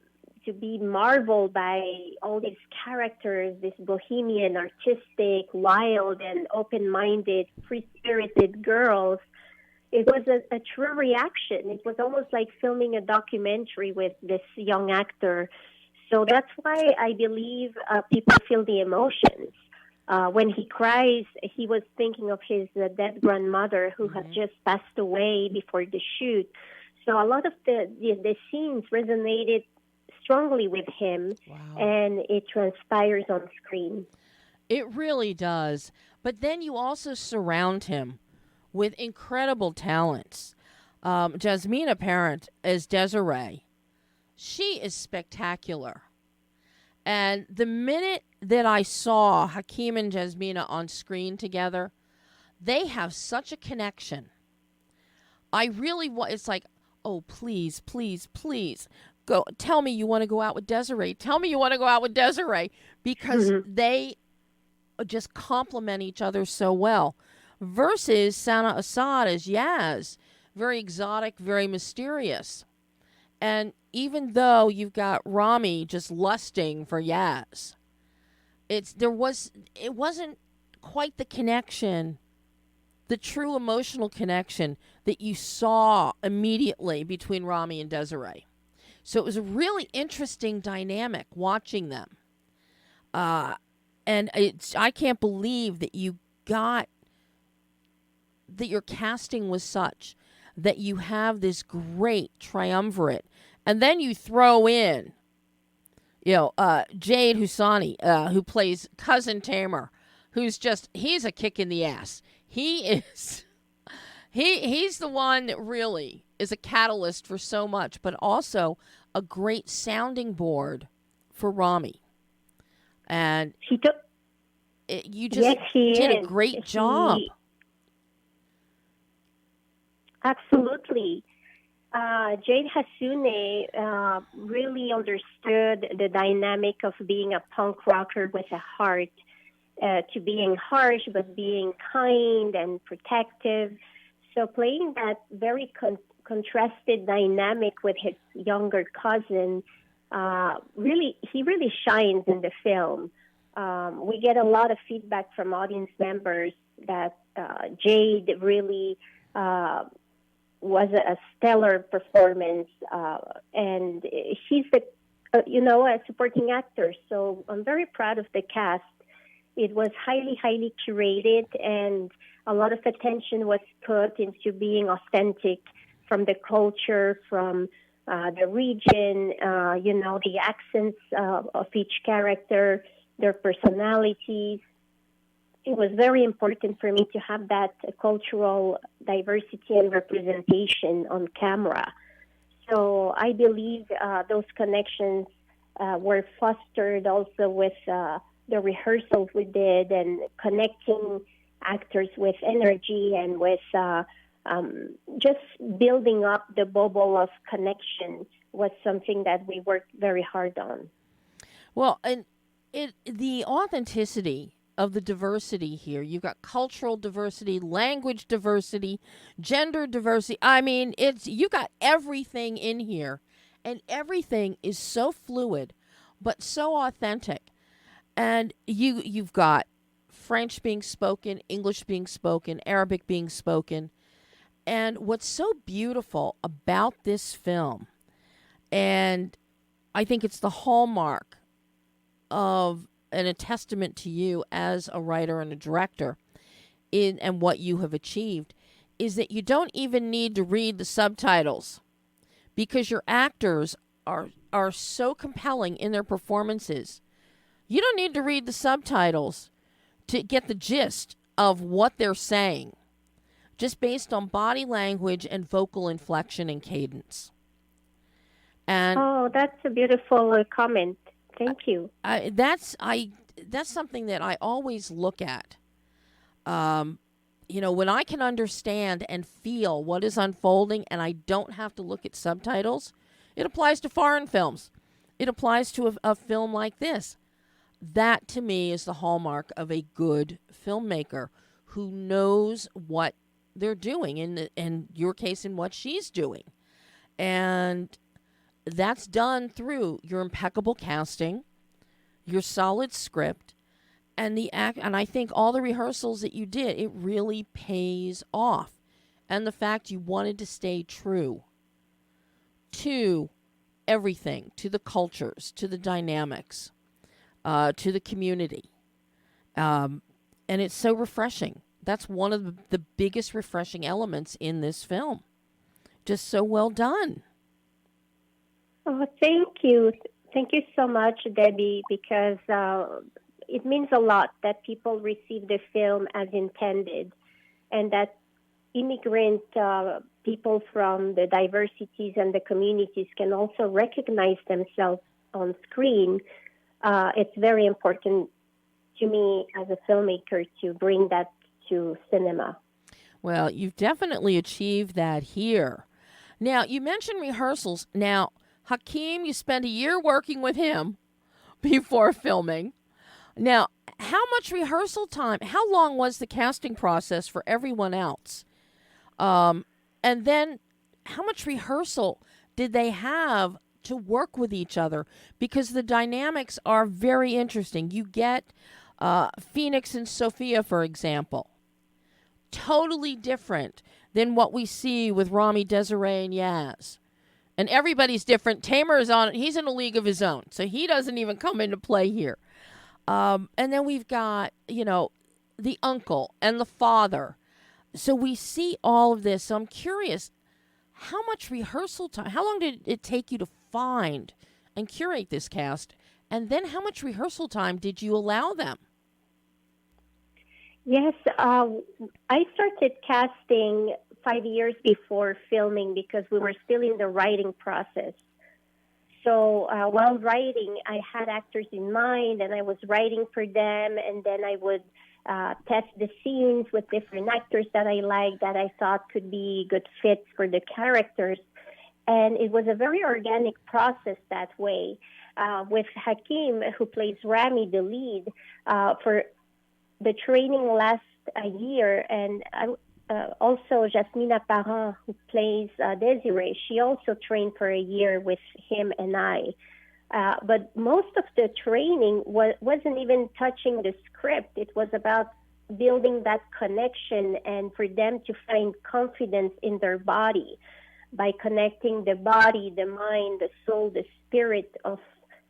to be marveled by all these characters, this bohemian, artistic, wild, and open-minded, free-spirited girls, it was a true reaction. It was almost like filming a documentary with this young actor. So that's why I believe people feel the emotions. When he cries, he was thinking of his dead grandmother who had just passed away before the shoot. So a lot of the scenes resonated strongly with him, and it transpires on screen. It really does. But then you also surround him with incredible talents. Jasmina Parent as Desiree, she is spectacular. And the minute that I saw Hakeem and Jasmina on screen together, they have such a connection. I really want, it's like, oh, please, please, please, go. Tell me you want to go out with Desiree. Tell me you want to go out with Desiree. Because they just complement each other so well. Versus Sana Assad as Yaz, very exotic, very mysterious. And even though you've got Rami just lusting for Yaz, it wasn't quite the connection, the true emotional connection that you saw immediately between Rami and Desiree. So it was a really interesting dynamic watching them. And I can't believe that that your casting was such that you have this great triumvirate. And then you throw in, Jade Husani, who plays Cousin Tamer, he's a kick in the ass. He is, he's the one that really is a catalyst for so much, but also a great sounding board for Rami. And you just did a great job. Absolutely. Jade Hasune really understood the dynamic of being a punk rocker with a heart. to being harsh, but being kind and protective. So playing that very contrasted dynamic with his younger cousin, he really shines in the film. We get a lot of feedback from audience members that Jade really was a stellar performance, and she's a supporting actor. So I'm very proud of the cast. It was highly, highly curated, and a lot of attention was put into being authentic from the culture, from the region, the accents of each character, their personalities. It was very important for me to have that cultural diversity and representation on camera. So I believe those connections were fostered also with the rehearsals we did, and connecting actors with energy and with just building up the bubble of connection was something that we worked very hard on. Well, and the authenticity of the diversity here, you've got cultural diversity, language diversity, gender diversity. I mean, you got everything in here, and everything is so fluid, but so authentic. And you've got French being spoken, English being spoken, Arabic being spoken. And what's so beautiful about this film, and I think it's the hallmark of and a testament to you as a writer and a director and what you have achieved, is that you don't even need to read the subtitles, because your actors are so compelling in their performances. You don't need to read the subtitles to get the gist of what they're saying, just based on body language and vocal inflection and cadence. And that's a beautiful comment. Thank you. That's something that I always look at. When I can understand and feel what is unfolding, and I don't have to look at subtitles, it applies to foreign films. It applies to a film like this. That, to me, is the hallmark of a good filmmaker who knows what they're doing, in your case, in what she's doing. And that's done through your impeccable casting, your solid script, and and I think all the rehearsals that you did, it really pays off. And the fact you wanted to stay true to everything, to the cultures, to the dynamics, to the community. And it's so refreshing. That's one of the biggest refreshing elements in this film. Just so well done. Oh, thank you. Thank you so much, Debbie, because it means a lot that people receive the film as intended, and that immigrant people from the diversities and the communities can also recognize themselves on screen. It's very important to me as a filmmaker to bring that to cinema. Well, you've definitely achieved that here. Now, you mentioned rehearsals. Now, Hakeem, you spent a year working with him before filming. Now, how much rehearsal time, how long was the casting process for everyone else? And then how much rehearsal did they have to work with each other? Because the dynamics are very interesting. You get Phoenix and Sophia, for example. Totally different than what we see with Rami, Desiree, and Yaz. And everybody's different. Tamer is he's in a league of his own, so he doesn't even come into play here. And then we've got, the uncle and the father. So we see all of this. So I'm curious, how much rehearsal time, how long did it take you to find and curate this cast? And then how much rehearsal time did you allow them? Yes, I started casting 5 years before filming because we were still in the writing process. So while writing, I had actors in mind, and I was writing for them, and then I would test the scenes with different actors that I liked, that I thought could be good fits for the characters. And it was a very organic process that way. With Hakeem, who plays Rami, the lead, for the training lasts a year, and also Jasmina Parent, who plays Desiree, she also trained for a year with him and I. But most of the training wasn't even touching the script. It was about building that connection and for them to find confidence in their body by connecting the body, the mind, the soul, the spirit of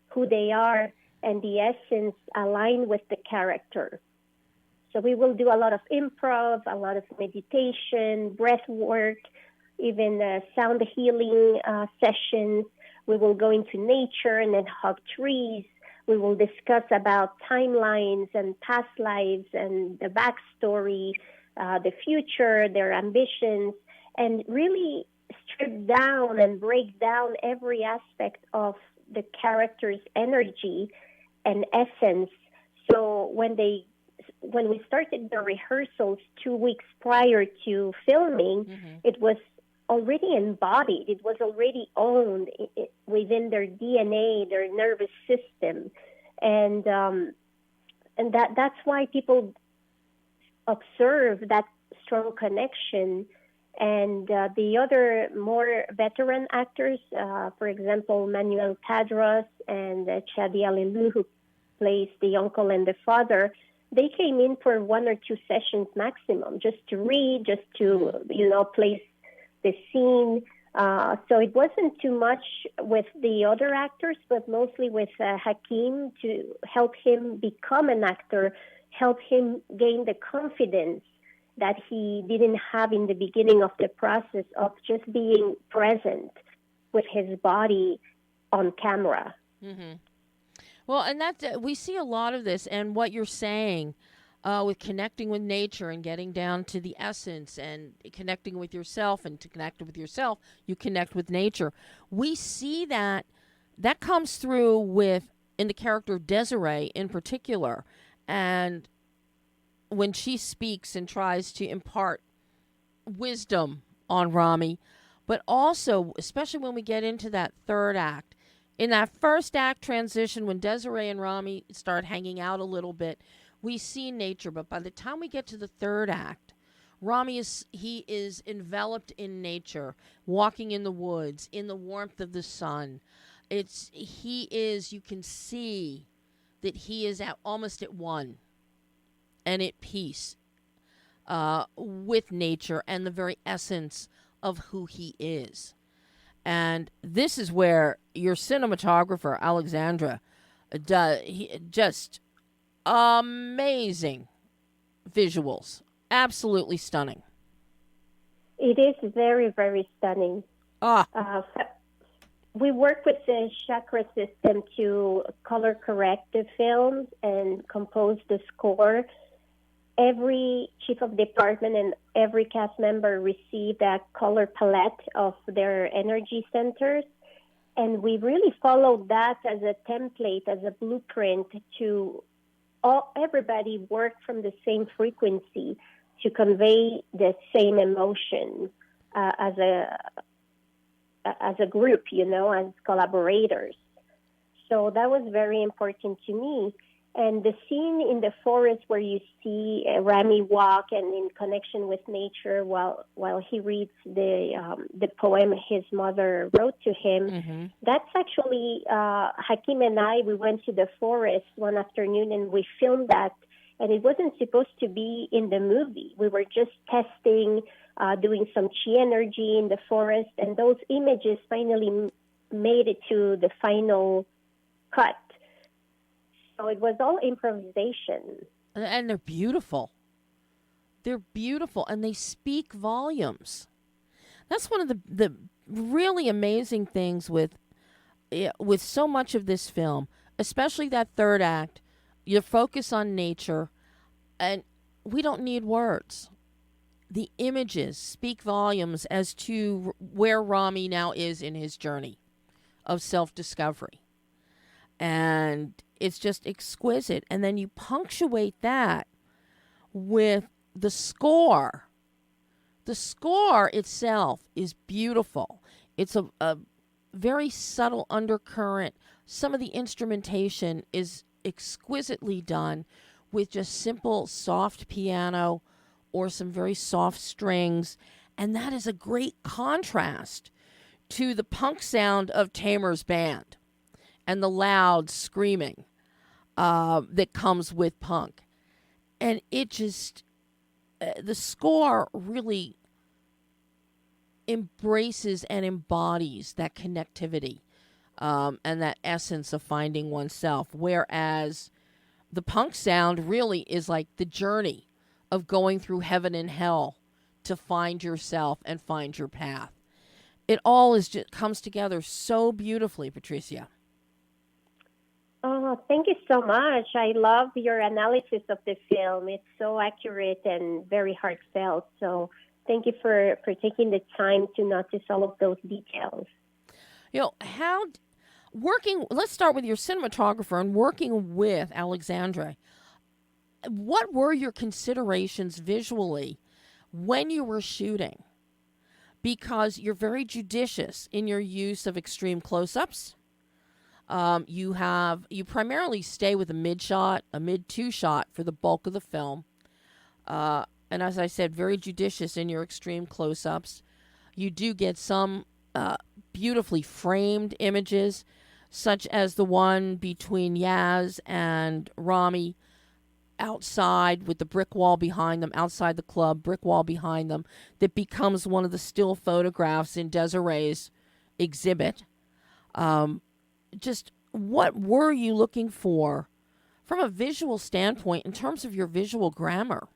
who they are, and the essence aligned with the character. So we will do a lot of improv, a lot of meditation, breath work, even sound healing sessions. We will go into nature and then hug trees. We will discuss about timelines and past lives and the backstory, the future, their ambitions, and really strip down and break down every aspect of the character's energy and essence. So when we started the rehearsals 2 weeks prior to filming, it was already embodied. It was already owned within their DNA, their nervous system, and that's why people observe that strong connection. And the other more veteran actors, for example, Manuel Tadros and CHAD Galster, who plays the uncle and the father, they came in for 1 or 2 sessions maximum, just to read, just to place the scene. So it wasn't too much with the other actors, but mostly with Hakeem to help him become an actor, help him gain the confidence that he didn't have in the beginning of the process of just being present with his body on camera. Mm-hmm. Well, and we see a lot of this, and what you're saying with connecting with nature and getting down to the essence and connecting with yourself, and to connect with yourself, you connect with nature. We see that comes through in the character Desiree in particular, and when she speaks and tries to impart wisdom on Rami, but also, especially when we get into that third act, in that first act transition, when Desiree and Rami start hanging out a little bit, we see nature. But by the time we get to the third act, Rami is enveloped in nature, walking in the woods, in the warmth of the sun. You can see that he is almost at one and at peace with nature and the very essence of who he is. And this is where your cinematographer, Alexandra, just amazing visuals. Absolutely stunning. It is very, very stunning. We work with the chakra system to color correct the film and compose the score. Every chief of department and every cast member received a color palette of their energy centers. And we really followed that as a template, as a blueprint to everybody work from the same frequency to convey the same emotion as a group, as collaborators. So that was very important to me. And the scene in the forest where you see Rami walk and in connection with nature while he reads the poem his mother wrote to him, that's actually Hakeem and I, we went to the forest one afternoon and we filmed that. And it wasn't supposed to be in the movie. We were just testing, doing some chi energy in the forest, and those images finally made it to the final cut. So it was all improvisation. And they're beautiful. They're beautiful, and they speak volumes. That's one of the really amazing things with so much of this film, especially that third act, your focus on nature, and we don't need words. The images speak volumes as to where Rami now is in his journey of self-discovery. And it's just exquisite. And then you punctuate that with the score. The score itself is beautiful. It's a very subtle undercurrent. Some of the instrumentation is exquisitely done with just simple, soft piano or some very soft strings. And that is a great contrast to the punk sound of Tamer's band and the loud screaming that comes with punk. And it just, the score really embraces and embodies that connectivity and that essence of finding oneself. Whereas the punk sound really is like the journey of going through heaven and hell to find yourself and find your path. It all is just comes together so beautifully, Patricia. Oh, thank you so much. I love your analysis of the film. It's so accurate and very heartfelt. So thank you for taking the time to notice all of those details. You know, let's start with your cinematographer and working with Alexandre. What were your considerations visually when you were shooting? Because you're very judicious in your use of extreme close-ups. You primarily stay with a mid-2 shot for the bulk of the film. And as I said, very judicious in your extreme close-ups. You do get some beautifully framed images, such as the one between Yaz and Rami outside with the brick wall behind them, outside the club, brick wall behind them, that becomes one of the still photographs in Desiree's exhibit. Just what were you looking for from a visual standpoint in terms of your visual grammar?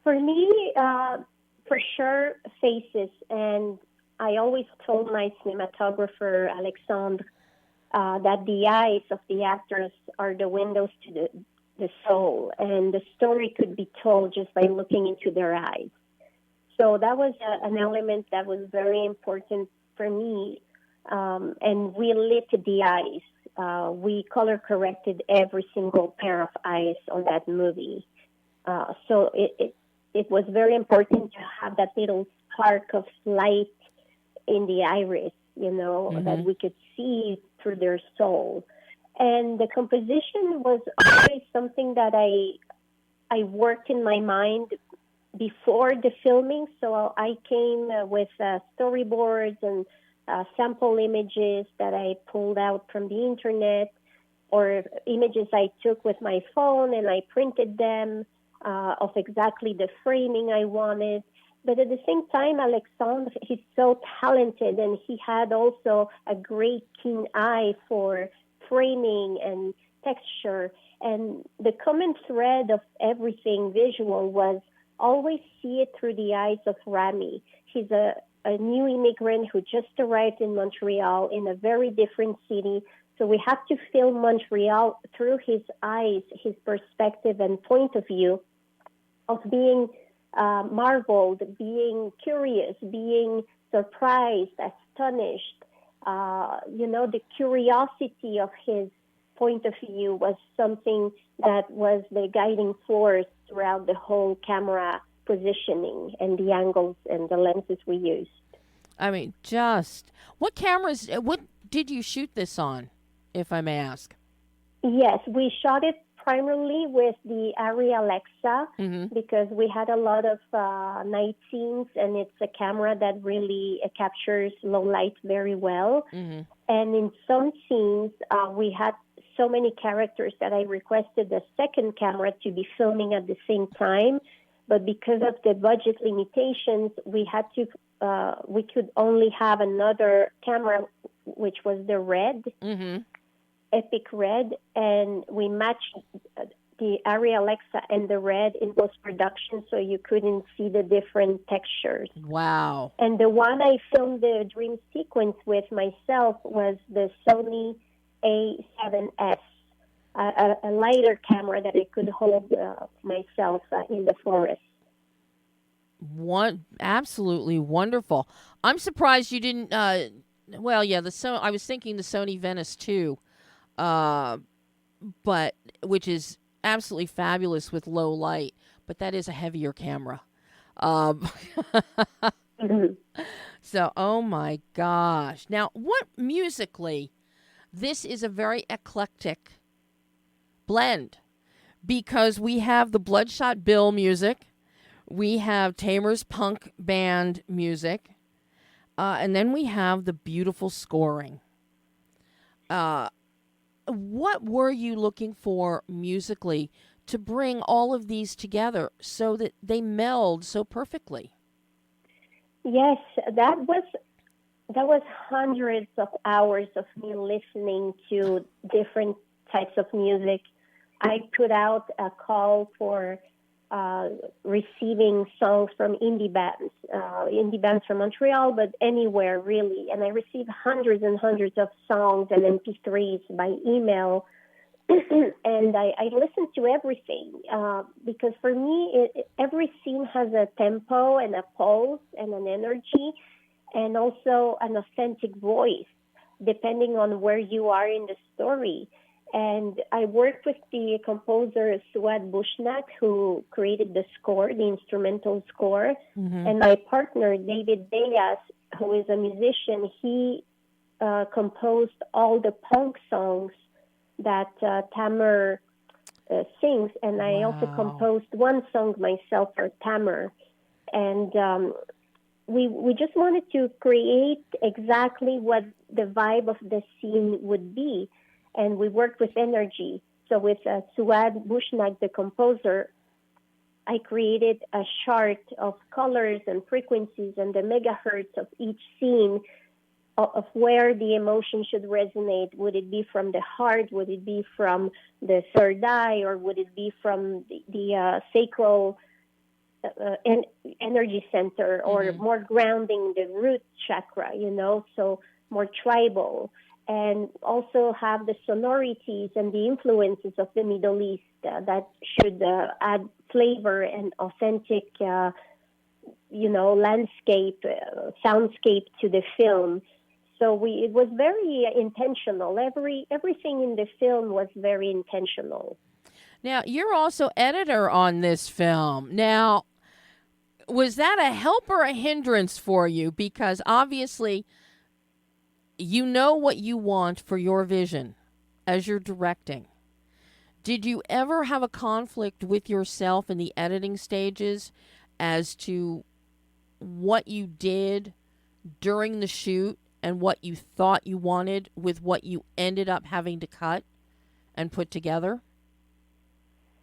For me, for sure, faces. And I always told my cinematographer, Alexandre, that the eyes of the actors are the windows to the soul, and the story could be told just by looking into their eyes. So that was an element that was very important for me, and we lit the eyes. We color corrected every single pair of eyes on that movie. So it was very important to have that little spark of light in the iris, that we could see through their soul. And the composition was always something that I worked in my mind before the filming. So I came with storyboards and sample images that I pulled out from the internet, or images I took with my phone, and I printed them of exactly the framing I wanted. But at the same time, Alexandre, he's so talented, and he had also a great keen eye for framing and texture. And the common thread of everything visual was always see it through the eyes of Rami. He's a new immigrant who just arrived in Montreal in a very different city. So we have to film Montreal through his eyes, his perspective and point of view of being marveled, being curious, being surprised, astonished. The curiosity of his point of view was something that was the guiding force throughout the whole camera positioning and the angles and the lenses we used. I mean, what did you shoot this on, if I may ask? Yes, we shot it primarily with the Arri Alexa, because we had a lot of night scenes, and it's a camera that really captures low light very well. And in some scenes, we had so many characters that I requested a second camera to be filming at the same time. But because of the budget limitations, we could only have another camera, which was the Red. Epic Red, and we matched the Arri Alexa and the Red in post-production, so you couldn't see the different textures. Wow. And the one I filmed the dream sequence with myself was the Sony A7S, a lighter camera that I could hold myself in the forest. Absolutely wonderful. I'm surprised you didn't, I was thinking the Sony Venice 2. But which is absolutely fabulous with low light, but that is a heavier camera. So, oh my gosh. Now, what musically, this is a very eclectic blend because we have the Bloodshot Bill music, we have Tamer's punk band music, and then we have the beautiful scoring. What were you looking for musically to bring all of these together so that they meld so perfectly? Yes, that was hundreds of hours of me listening to different types of music. I put out a call for receiving songs from indie bands from Montreal, but anywhere really. And I received hundreds and hundreds of songs and MP3s by email. And I listened to everything because for me, every scene has a tempo and a pulse and an energy and also an authentic voice, depending on where you are in the story. And I worked with the composer Suad Bushnak, who created the score, the instrumental score. Mm-hmm. And my partner, David Diaz, who is a musician, he composed all the punk songs that Tamer sings. And I also composed one song myself for Tamer. And we just wanted to create exactly what the vibe of the scene would be. And we worked with energy. So with Suad Bushnak, the composer, I created a chart of colors and frequencies and the megahertz of each scene of where the emotion should resonate. Would it be from the heart? Would it be from the third eye? Or would it be from the sacral energy center? Or more grounding the root chakra, so more tribal. And also have the sonorities and the influences of the Middle East that should add flavor and authentic, landscape, soundscape to the film. So it was very intentional. Everything in the film was very intentional. Now, you're also editor on this film. Now, was that a help or a hindrance for you? Because obviously, you know what you want for your vision as you're directing. Did you ever have a conflict with yourself in the editing stages as to what you did during the shoot and what you thought you wanted with what you ended up having to cut and put together?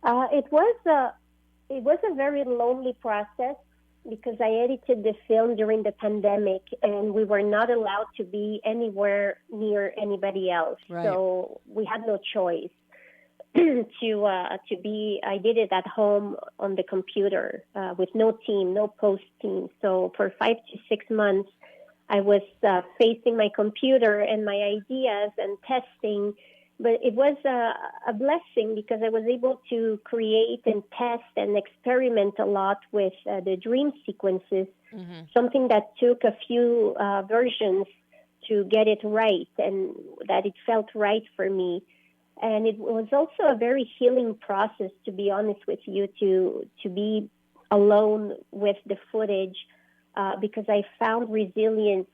It was a very lonely process because I edited the film during the pandemic and we were not allowed to be anywhere near anybody else. Right. So we had no choice to be. I did it at home on the computer with no team, no post team. So for 5 to 6 months, I was facing my computer and my ideas and testing. But it was a blessing because I was able to create and test and experiment a lot with the dream sequences, something that took a few versions to get it right and that it felt right for me. And it was also a very healing process, to be honest with you, to be alone with the footage because I found resilience.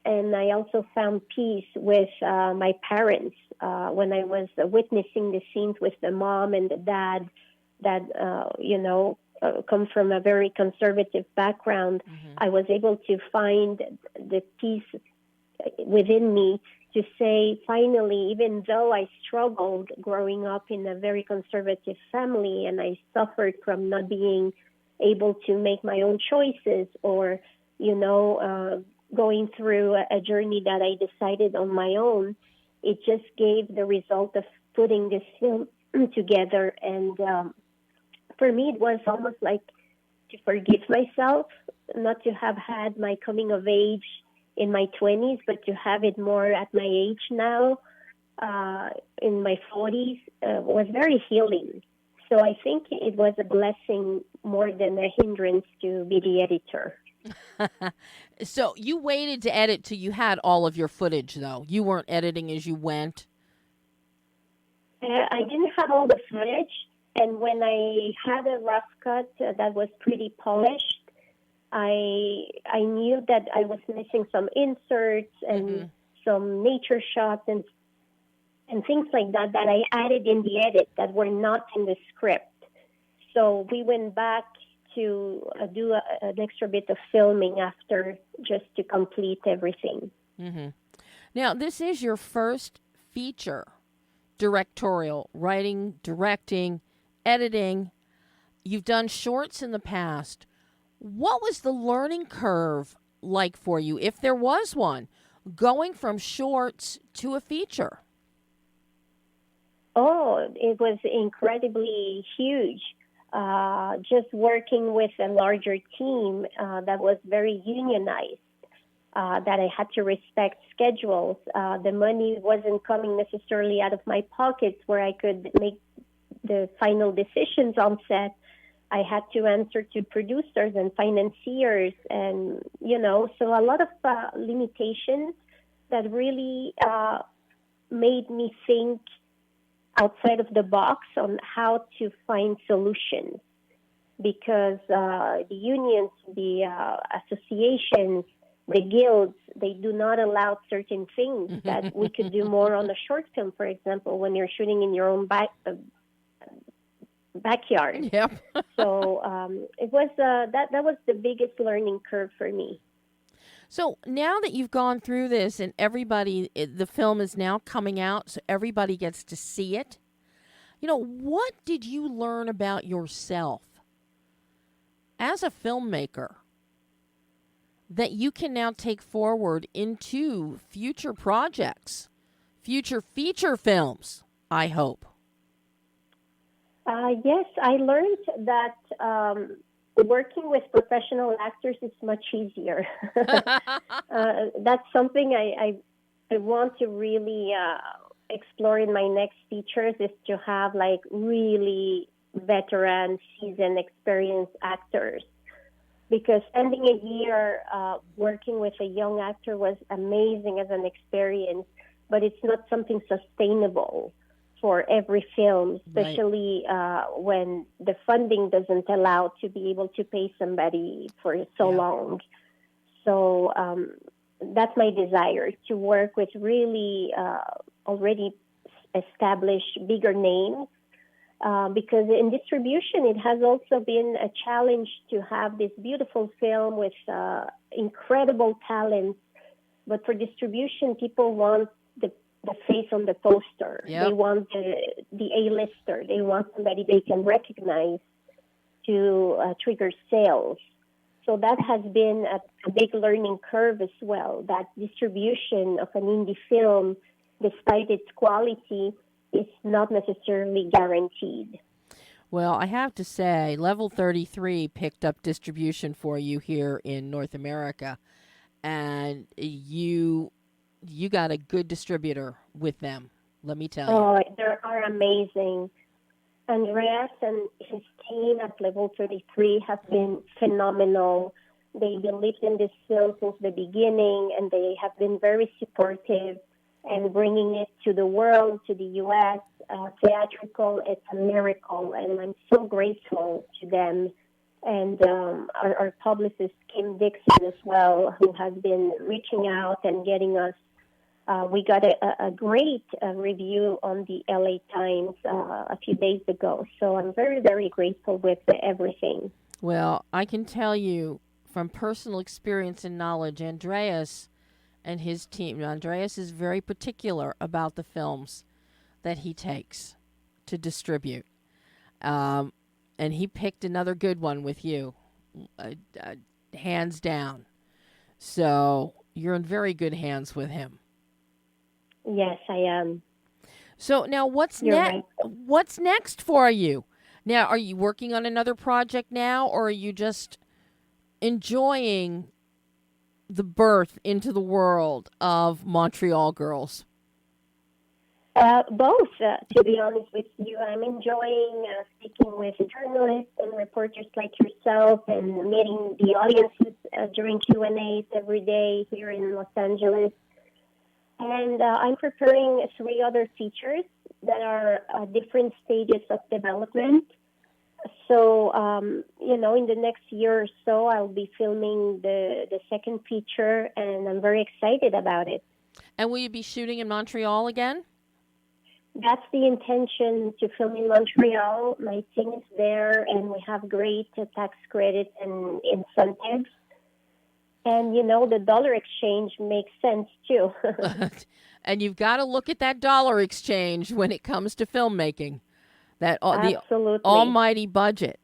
And I also found peace with my parents when I was witnessing the scenes with the mom and the dad that, come from a very conservative background. I was able to find the peace within me to say, finally, even though I struggled growing up in a very conservative family and I suffered from not being able to make my own choices or, going through a journey that I decided on my own, it just gave the result of putting this film together. And for me, it was almost like to forgive myself, not to have had my coming of age in my 20s, but to have it more at my age now, in my 40s, was very healing. So I think it was a blessing more than a hindrance to be the editor. So you waited to edit till you had all of your footage, though. You weren't editing as you went. I didn't have all the footage, and when I had a rough cut that was pretty polished, I knew that I was missing some inserts and some nature shots, and and things like that that I added in the edit that were not in the script. So we went back to do an extra bit of filming after, just to complete everything. Mm-hmm. Now, this is your first feature directorial, writing, directing, editing. You've done shorts in the past. What was the learning curve like for you, if there was one, going from shorts to a feature? Oh, it was incredibly huge. Just working with a larger team that was very unionized, that I had to respect schedules. The money wasn't coming necessarily out of my pockets where I could make the final decisions on set. I had to answer to producers and financiers, and, so a lot of limitations that really made me think outside of the box on how to find solutions, because the unions, the associations, the guilds, they do not allow certain things that we could do more on a short film, for example, when you're shooting in your own backyard. Yep. So it was that was the biggest learning curve for me. So now that you've gone through this and the film is now coming out, so everybody gets to see it, what did you learn about yourself as a filmmaker that you can now take forward into future projects, future feature films, I hope? Yes, I learned that working with professional actors is much easier. That's something I want to really explore in my next features, is to have like really veteran, seasoned, experienced actors. Because spending a year working with a young actor was amazing as an experience, but it's not something sustainable for every film, especially when the funding doesn't allow to be able to pay somebody for so long. So that's my desire, to work with really already established bigger names, because in distribution it has also been a challenge to have this beautiful film with incredible talents, but for distribution people want the face on the poster. Yep. They want the A-lister. They want somebody they can recognize to trigger sales. So that has been a big learning curve as well, that distribution of an indie film, despite its quality, is not necessarily guaranteed. Well, I have to say, Level 33 picked up distribution for you here in North America, and you got a good distributor with them, let me tell you. Oh, they are amazing. Andreas and his team at Level 33 have been phenomenal. They believed in this film since the beginning, and they have been very supportive and bringing it to the world, to the U.S. Theatrical. It's a miracle, and I'm so grateful to them. And our publicist, Kim Dixon, as well, who has been reaching out and getting us. We got a great review on the LA Times a few days ago. So I'm very, very grateful with everything. Well, I can tell you from personal experience and knowledge, Andreas and his team. Andreas is very particular about the films that he takes to distribute. And he picked another good one with you, hands down. So you're in very good hands with him. Yes, I am. So now what's next? Right. What's next for you? Now, are you working on another project now, or are you just enjoying the birth into the world of Montreal Girls? Both, to be honest with you. I'm enjoying speaking with journalists and reporters like yourself and meeting the audiences during Q&As every day here in Los Angeles. And I'm preparing 3 other features that are different stages of development. So, in the next year or so, I'll be filming the second feature, and I'm very excited about it. And will you be shooting in Montreal again? that's the intention, to film in Montreal. My team is there, and we have great tax credits and incentives. And, the dollar exchange makes sense, too. And you've got to look at that dollar exchange when it comes to filmmaking. Absolutely. The almighty budget.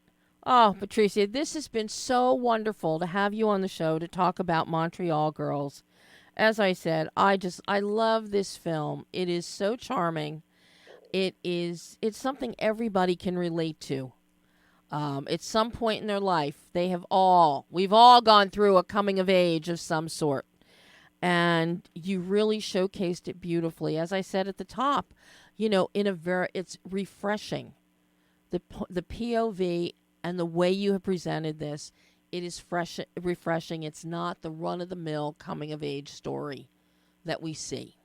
Oh, Patricia, this has been so wonderful to have you on the show to talk about Montreal Girls. As I said, I love this film. It is so charming. It's something everybody can relate to. At some point in their life, we've all gone through a coming of age of some sort. And you really showcased it beautifully. As I said at the top, it's refreshing. The POV and the way you have presented this, it is refreshing. It's not the run-of-the-mill coming-of-age story that we see.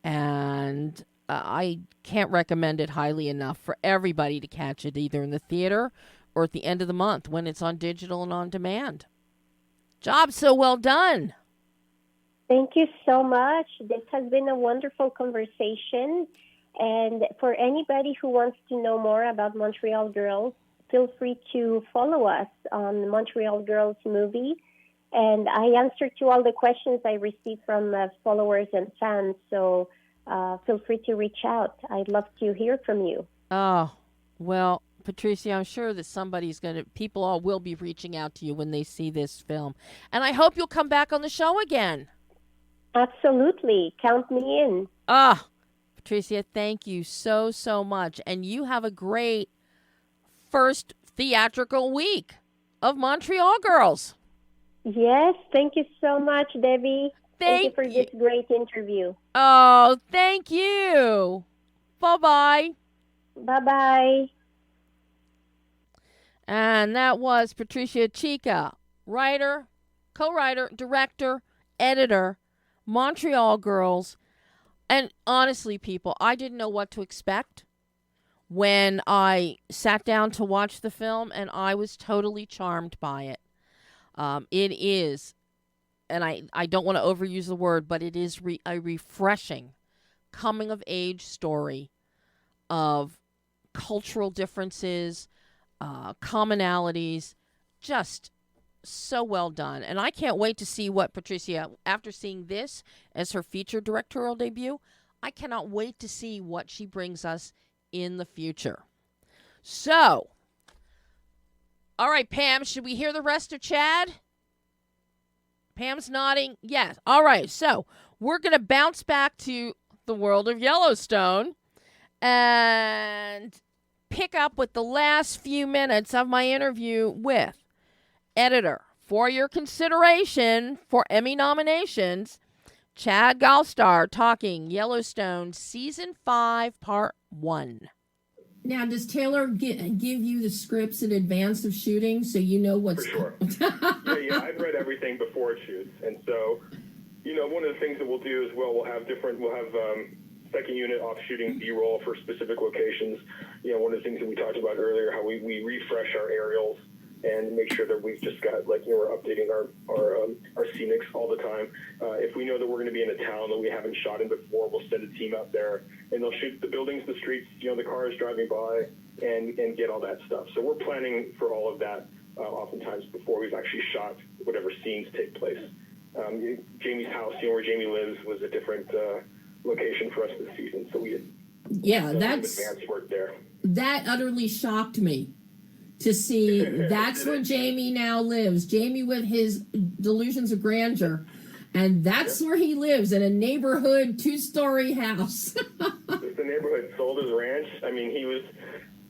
And I can't recommend it highly enough for everybody to catch it, either in the theater or at the end of the month when it's on digital and on demand. Job so well done. Thank you so much. This has been a wonderful conversation. And for anybody who wants to know more about Montreal Girls, feel free to follow us on Montreal Girls Movie. And I answer to all the questions I receive from followers and fans. So feel free to reach out. I'd love to hear from you. Oh, well, Patricia, I'm sure that people all will be reaching out to you when they see this film. And I hope you'll come back on the show again. Absolutely. Count me in. Patricia, thank you so, so much. And you have a great first theatrical week of Montreal Girls. Yes, thank you so much, Debbie. Thank you for this great interview. Oh, thank you. Bye-bye. Bye-bye. And that was Patricia Chica, writer, co-writer, director, editor, Montreal Girls. And honestly, people, I didn't know what to expect when I sat down to watch the film, and I was totally charmed by it. It is, and I don't want to overuse the word, but it is a refreshing coming-of-age story of cultural differences, commonalities, just so well done. And I can't wait to see what Patricia, after seeing this as her feature directorial debut, I cannot wait to see what she brings us in the future. So, all right, Pam, should we hear the rest of Chad? Pam's nodding. Yes. All right, so we're going to bounce back to the world of Yellowstone and pick up with the last few minutes of my interview with editor, for your consideration for Emmy nominations, CHAD GALSTER, talking Yellowstone Season 5, Part 1. Now, does Taylor give you the scripts in advance of shooting so you know what's... For sure. yeah, I've read everything before it shoots. And so, one of the things that we'll do is, we'll have second unit off shooting B-roll for specific locations. One of the things that we talked about earlier, how we refresh our aerials and make sure that we've just got, we're updating our scenics all the time. If we know that we're going to be in a town that we haven't shot in before, we'll send a team out there, and they'll shoot the buildings, the streets, the cars driving by, and get all that stuff. So we're planning for all of that oftentimes before we've actually shot whatever scenes take place. Jamie's house, where Jamie lives, was a different location for us this season, so we had that's advanced work there. That utterly shocked me. To see that's where Jamie now lives. Jamie with his delusions of grandeur. And that's where he lives, in a neighborhood 2-story house. It's the neighborhood, sold his ranch. I mean, he was,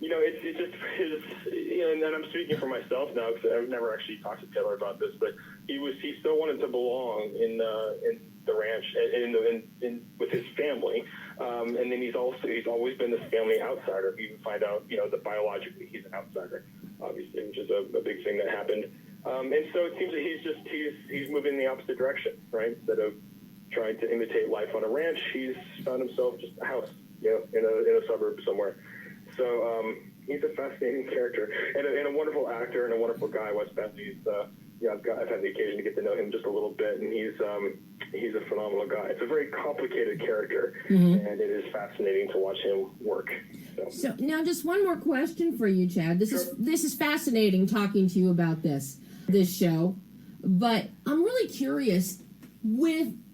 it's just his, and I'm speaking for myself now because I've never actually talked to Taylor about this, but he still wanted to belong in the ranch in with his family. And then he's always been this family outsider. You can find out, that biologically he's an outsider, obviously, which is a big thing that happened. And so it seems that he's moving in the opposite direction, right? Instead of trying to imitate life on a ranch, he's found himself just a house, in a suburb somewhere. So he's a fascinating character and a wonderful actor and a wonderful guy. Wes Bentley's I've had the occasion to get to know him just a little bit, and he's a phenomenal guy. It's a very complicated character, and it is fascinating to watch him work. So now, just one more question for you, Chad. This is fascinating talking to you about this show, but I'm really curious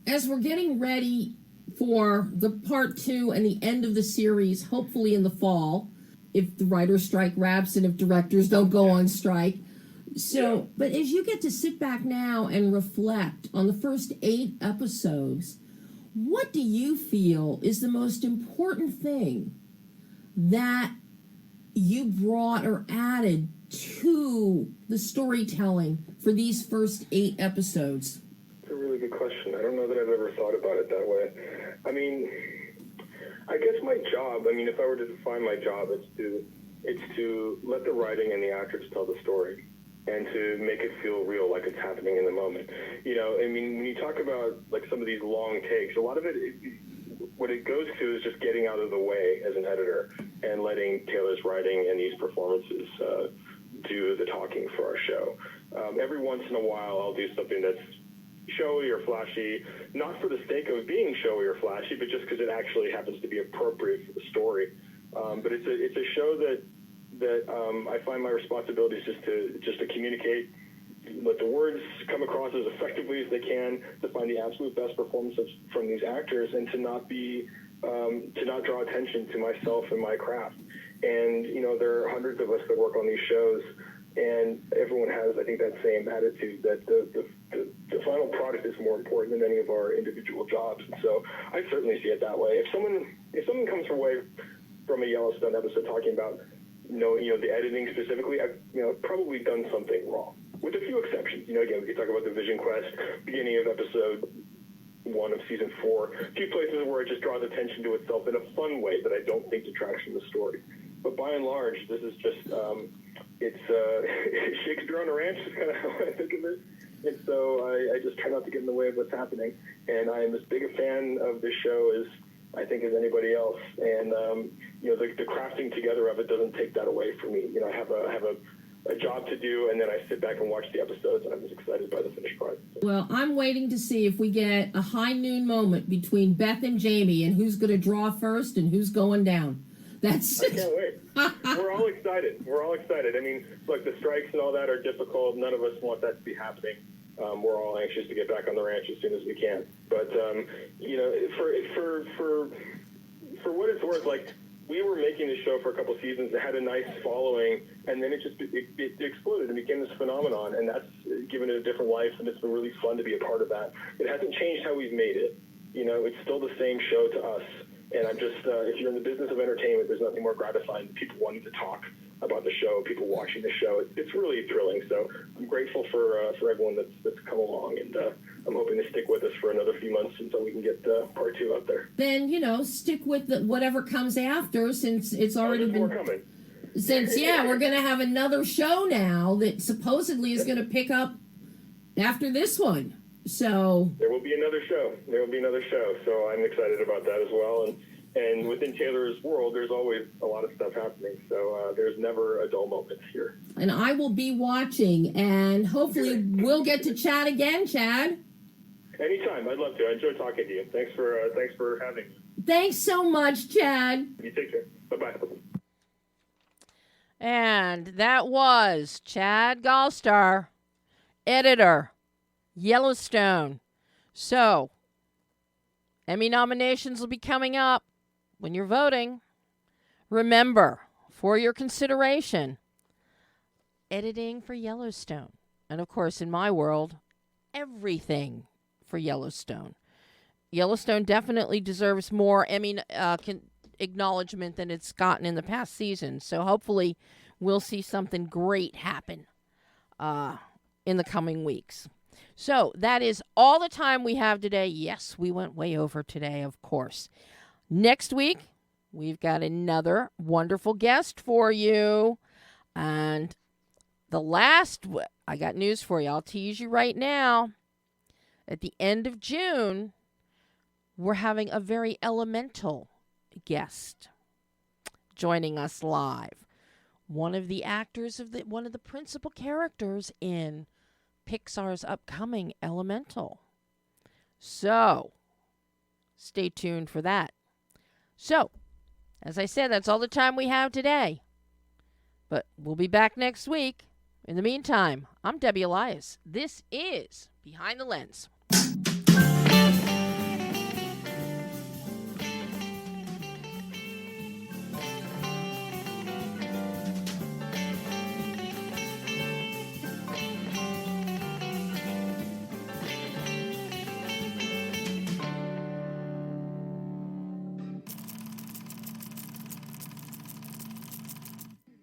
as we're getting ready for the part 2 and the end of the series, hopefully in the fall, if the writer's strike wraps and if directors don't go on strike. So, but as you get to sit back now and reflect on the first 8 episodes, what do you feel is the most important thing that you brought or added to the storytelling for these first 8 episodes? It's a really good question. I don't know that I've ever thought about it that way. I mean, I guess my job, if I were to define my job, it's to let the writing and the actors tell the story and to make it feel real, like it's happening in the moment. When you talk about like some of these long takes, a lot of it, what it goes to is just getting out of the way as an editor and letting Taylor's writing and these performances do the talking for our show. Every once in a while, I'll do something that's showy or flashy, not for the sake of being showy or flashy, but just because it actually happens to be appropriate for the story. But it's a show that I find my responsibility is just to communicate, let the words come across as effectively as they can, to find the absolute best performances from these actors, and to not draw attention to myself and my craft. And there are hundreds of us that work on these shows, and everyone has, I think, that same attitude that the final product is more important than any of our individual jobs. And so I certainly see it that way. If someone comes away from a Yellowstone episode talking about the editing specifically, I've probably done something wrong, with a few exceptions. Again, we could talk about the Vision Quest, beginning of episode 1 of season 4, a few places where it just draws attention to itself in a fun way that I don't think detracts from the story. But by and large, this is just it's Shakespeare on a ranch is kind of how I think of it. And so I just try not to get in the way of what's happening. And I am as big a fan of this show as I think as anybody else. And the crafting together of it doesn't take that away from me. I have a job to do, and then I sit back and watch the episodes, and I'm just excited by the finished product. Well, I'm waiting to see if we get a high noon moment between Beth and Jamie, and who's going to draw first and who's going down. I can't wait. We're all excited. Look, the strikes and all that are difficult. None of us want that to be happening. We're all anxious to get back on the ranch as soon as we can. But for what it's worth, like, we were making the show for a couple seasons. It had a nice following, and then it exploded and became this phenomenon. And that's given it a different life, and it's been really fun to be a part of that. It hasn't changed how we've made it. It's still the same show to us. And I'm just, if you're in the business of entertainment, there's nothing more gratifying than people wanting to talk about the show, people watching the show. It's really thrilling. So I'm grateful for everyone that's come along, and I'm hoping to stick with us for another few months until we can get part 2 out there. Then, stick with whatever comes after, since it's already been... more coming. Since, we're going to have another show now that supposedly is going to pick up after this one. So there will be another show. So I'm excited about that as well. And within Taylor's world, there's always a lot of stuff happening. So there's never a dull moment here. And I will be watching, and hopefully we'll get to chat again, Chad. Anytime. I'd love to. I enjoy talking to you. Thanks for having me. Thanks so much, Chad. You take care. Bye-bye. And that was Chad Galster, editor, Yellowstone. So, Emmy nominations will be coming up when you're voting. Remember, for your consideration, editing for Yellowstone. And of course, in my world, everything for Yellowstone. Yellowstone definitely deserves more Emmy acknowledgement than it's gotten in the past season. So hopefully we'll see something great happen in the coming weeks. So that is all the time we have today. Yes, we went way over today, of course. Next week, we've got another wonderful guest for you. And I got news for you. I'll tease you right now. At the end of June, we're having a very elemental guest joining us live. One of the actors of one of the principal characters in Pixar's upcoming Elemental. So, stay tuned for that. So, as I said, that's all the time we have today. But we'll be back next week. In the meantime, I'm Debbie Elias. This is Behind the Lens.